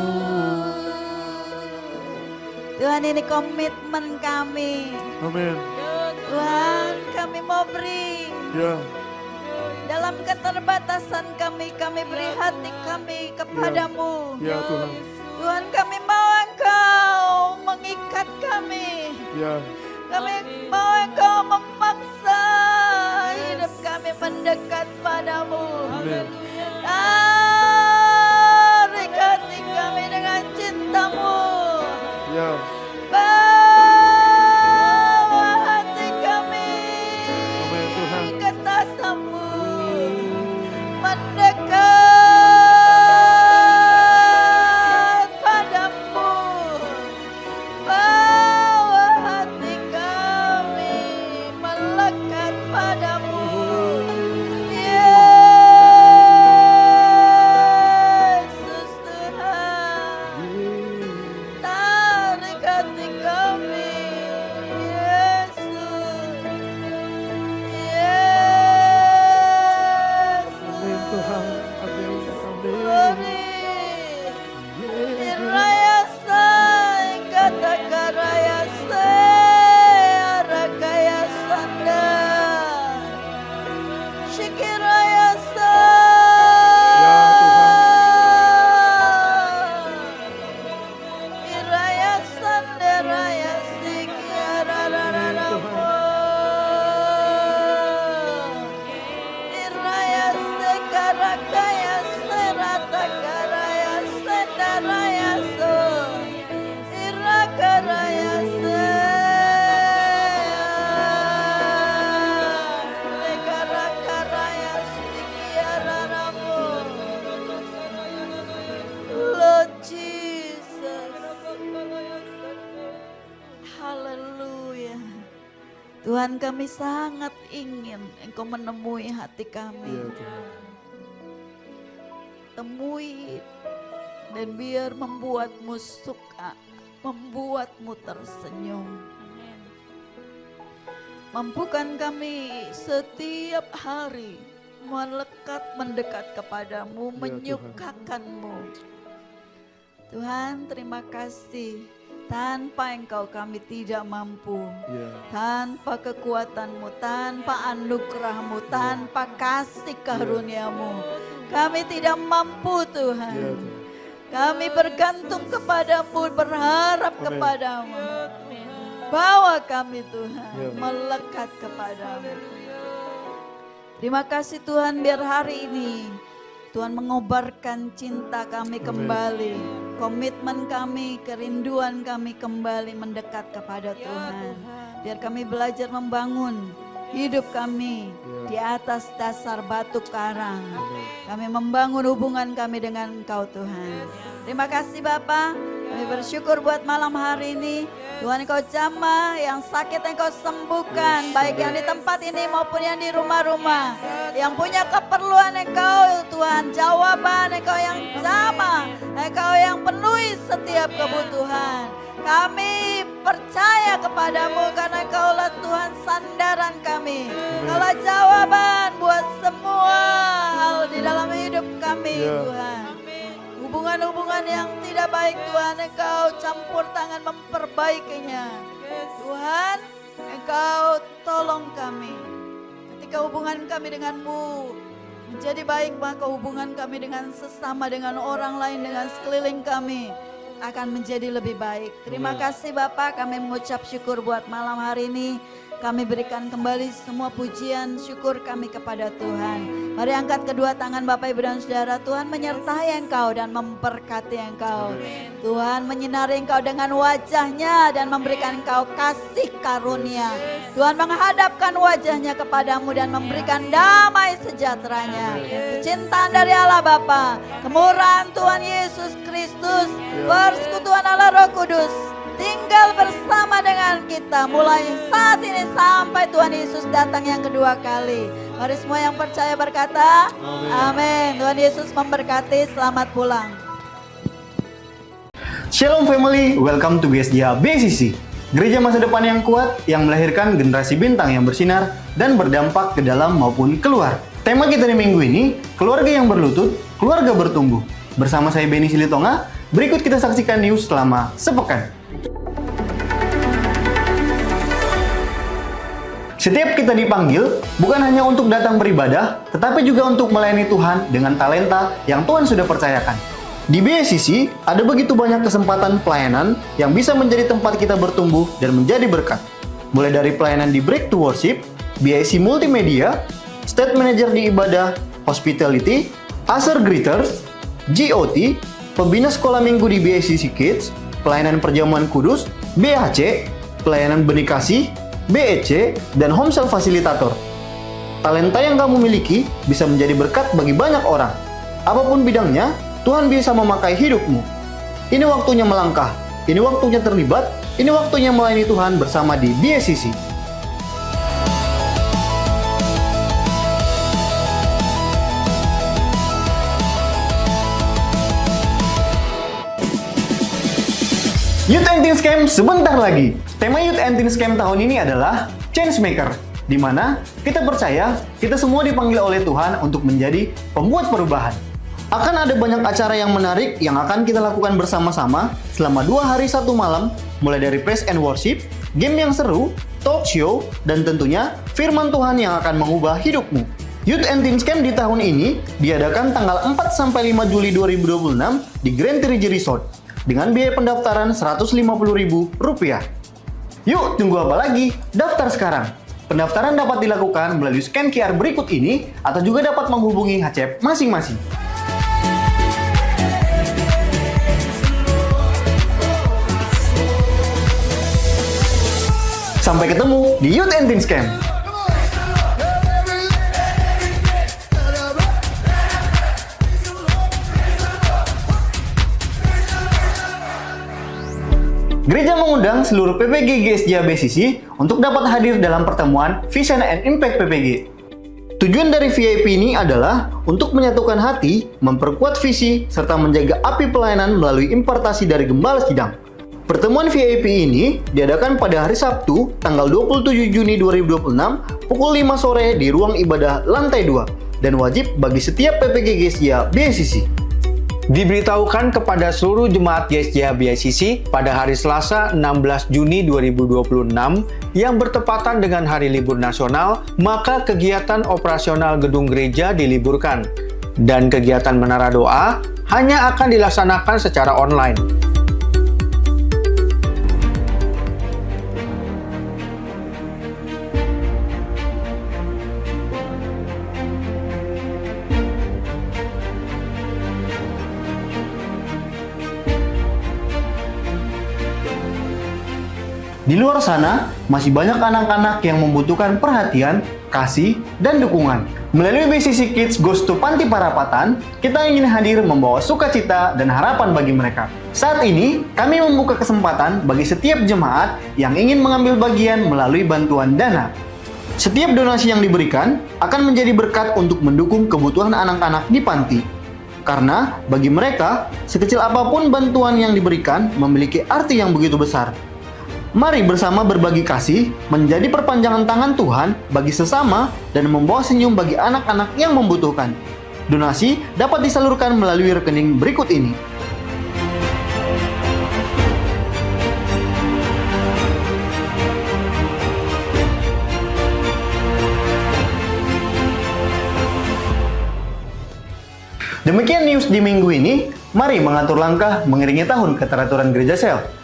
[SPEAKER 7] Tuhan, ini komitmen kami.
[SPEAKER 6] Amin.
[SPEAKER 7] Tuhan, kami mau beri.
[SPEAKER 6] Ya.
[SPEAKER 7] Dalam keterbatasan kami beri hati kami kepadamu.
[SPEAKER 6] Ya Tuhan.
[SPEAKER 7] Tuhan, kami mau Engkau mengikat kami.
[SPEAKER 6] Ya.
[SPEAKER 7] Kami mau Engkau memaksa hidup kami mendekat padamu.
[SPEAKER 6] Amin.
[SPEAKER 7] Tarik hati kami dengan cintamu.
[SPEAKER 6] Ya.
[SPEAKER 7] Bawa hati kami
[SPEAKER 6] Amin Tuhan.
[SPEAKER 7] ke tatamu, mendekat padamu. Bawa hati kami melekat padamu. Yesus Tuhan, tarik hati kami. Yesus,
[SPEAKER 6] Amin Tuhan. Amin. Amin.
[SPEAKER 7] Yesus. Irayasa, kata karayasa, arakaya sanda, shikirayasa. Irayasa, derayasi, kiarararamo. Irayasa, karakayasa, ratakarayasa, darayaso. Irakarayasa. Nekarakarayasa, kiararamo. Lord Jesus. Haleluya. Tuhan, kami sangat ingin Engkau menemui hati kami.
[SPEAKER 6] Ya Tuhan.
[SPEAKER 7] Temui dan biar membuatmu suka, membuatmu tersenyum. Mampukan kami setiap hari melekat mendekat kepadamu,
[SPEAKER 6] Tuhan.
[SPEAKER 7] menyukakanmu. Tuhan, terima kasih Tanpa Engkau kami tidak mampu.
[SPEAKER 6] Ya.
[SPEAKER 7] Tanpa kekuatan-Mu, tanpa anugerah-Mu, tanpa kasih karunia-Mu, kami tidak mampu
[SPEAKER 6] Ya,
[SPEAKER 7] Tuhan.
[SPEAKER 6] Tuhan.
[SPEAKER 7] Kami bergantung kepadamu, berharap
[SPEAKER 6] Amin.
[SPEAKER 7] kepadamu. Bawa kami Tuhan,
[SPEAKER 6] Ya.
[SPEAKER 7] melekat kepadamu. Terima kasih Tuhan, biar hari ini Tuhan mengobarkan cinta kami kembali. Komitmen kami, kerinduan kami kembali mendekat kepada Tuhan. Biar kami belajar membangun hidup kami di atas dasar batu karang. Kami membangun hubungan kami dengan Engkau Tuhan. Terima kasih Bapa. Kami bersyukur buat malam hari ini. Tuhan Engkau jamah, yang sakit Engkau sembuhkan. Baik yang di tempat ini maupun yang di rumah-rumah. Yang punya keperluan Engkau Tuhan. Jawaban Engkau yang jamah. Engkau yang penuhi setiap kebutuhan. Kami percaya kepadamu karena Engkaulah Tuhan sandaran kami. Engkaulah jawaban buat semua hal di dalam hidup kami Tuhan. Hubungan-hubungan yang tidak baik Tuhan, Engkau campur tangan memperbaikinya. Tuhan, Engkau tolong kami. Ketika hubungan kami denganmu menjadi baik, maka hubungan kami dengan sesama, dengan orang lain, dengan sekeliling kami akan menjadi lebih baik. Terima kasih Bapak, kami mengucap syukur buat malam hari ini. Kami berikan kembali semua pujian syukur kami kepada Tuhan. Mari angkat kedua tangan Bapak Ibu dan Saudara. Tuhan menyertai Engkau dan memberkati Engkau. Tuhan menyinari Engkau dengan wajahnya dan memberikan Engkau kasih karunia. Tuhan menghadapkan wajahnya kepadamu dan memberikan damai sejahteranya. Kecintaan dari Allah Bapa, kemurahan Tuhan Yesus Kristus, persekutuan Allah Roh Kudus tinggal bersama dengan kita mulai saat ini sampai Tuhan Yesus datang yang kedua kali. Mari semua yang percaya berkata amin. Tuhan Yesus memberkati, selamat pulang.
[SPEAKER 1] Shalom family, welcome to GSJA BCC. Gereja masa depan yang kuat yang melahirkan generasi bintang yang bersinar dan berdampak ke dalam maupun keluar. Tema kita di minggu ini, keluarga yang berlutut, keluarga bertumbuh. Bersama saya Benny Silitonga, berikut kita saksikan news selama sepekan. Setiap kita dipanggil, bukan hanya untuk datang beribadah, tetapi juga untuk melayani Tuhan dengan talenta yang Tuhan sudah percayakan. Di BCC, ada begitu banyak kesempatan pelayanan yang bisa menjadi tempat kita bertumbuh dan menjadi berkat. Mulai dari pelayanan di Break to Worship, BIC Multimedia, State Manager di Ibadah, Hospitality, Usher Greeters, GOT, Pembina Sekolah Minggu di BCC Kids, Pelayanan Perjamuan Kudus, BHC, Pelayanan Benih Kasih, BEC, dan Home Cell Facilitator. Talenta yang kamu miliki bisa menjadi berkat bagi banyak orang. Apapun bidangnya, Tuhan bisa memakai hidupmu. Ini waktunya melangkah, ini waktunya terlibat, ini waktunya melayani Tuhan bersama di BCC. Youth and Teen Camp sebentar lagi. Tema Youth and Teen Camp tahun ini adalah Changemaker, di mana kita percaya kita semua dipanggil oleh Tuhan untuk menjadi pembuat perubahan. Akan ada banyak acara yang menarik yang akan kita lakukan bersama-sama selama 2 hari 1 malam, mulai dari praise and worship, game yang seru, talk show, dan tentunya firman Tuhan yang akan mengubah hidupmu. Youth and Teen Camp di tahun ini diadakan tanggal 4-5 Juli 2026 di Grand Tirigi Resort dengan biaya pendaftaran Rp150.000. Yuk, tunggu apa lagi? Daftar sekarang. Pendaftaran dapat dilakukan melalui scan QR berikut ini atau juga dapat menghubungi HCP masing-masing. Sampai ketemu di Youth and Teen Camp. Gereja mengundang seluruh PPG GSJA BCC untuk dapat hadir dalam pertemuan Vision and Impact PPG. Tujuan dari VIP ini adalah untuk menyatukan hati, memperkuat visi, serta menjaga api pelayanan melalui impartasi dari gembala sidang. Pertemuan VIP ini diadakan pada hari Sabtu, tanggal 27 Juni 2026, pukul 5 sore di ruang ibadah lantai 2, dan wajib bagi setiap PPG GSJA BCC.
[SPEAKER 2] Diberitahukan kepada seluruh jemaat GSJH BICC pada hari Selasa 16 Juni 2026 yang bertepatan dengan hari libur nasional, maka kegiatan operasional gedung gereja diliburkan dan kegiatan menara doa hanya akan dilaksanakan secara online.
[SPEAKER 1] Di luar sana, masih banyak anak-anak yang membutuhkan perhatian, kasih, dan dukungan. Melalui BCC Kids Goes to Panti Parapatan, kita ingin hadir membawa sukacita dan harapan bagi mereka. Saat ini, kami membuka kesempatan bagi setiap jemaat yang ingin mengambil bagian melalui bantuan dana. Setiap donasi yang diberikan akan menjadi berkat untuk mendukung kebutuhan anak-anak di panti. Karena bagi mereka, sekecil apapun bantuan yang diberikan memiliki arti yang begitu besar. Mari bersama berbagi kasih, menjadi perpanjangan tangan Tuhan bagi sesama dan membawa senyum bagi anak-anak yang membutuhkan. Donasi dapat disalurkan melalui rekening berikut ini. Demikian news di minggu ini. Mari mengatur langkah mengiringi tahun keteraturan Gereja Sel.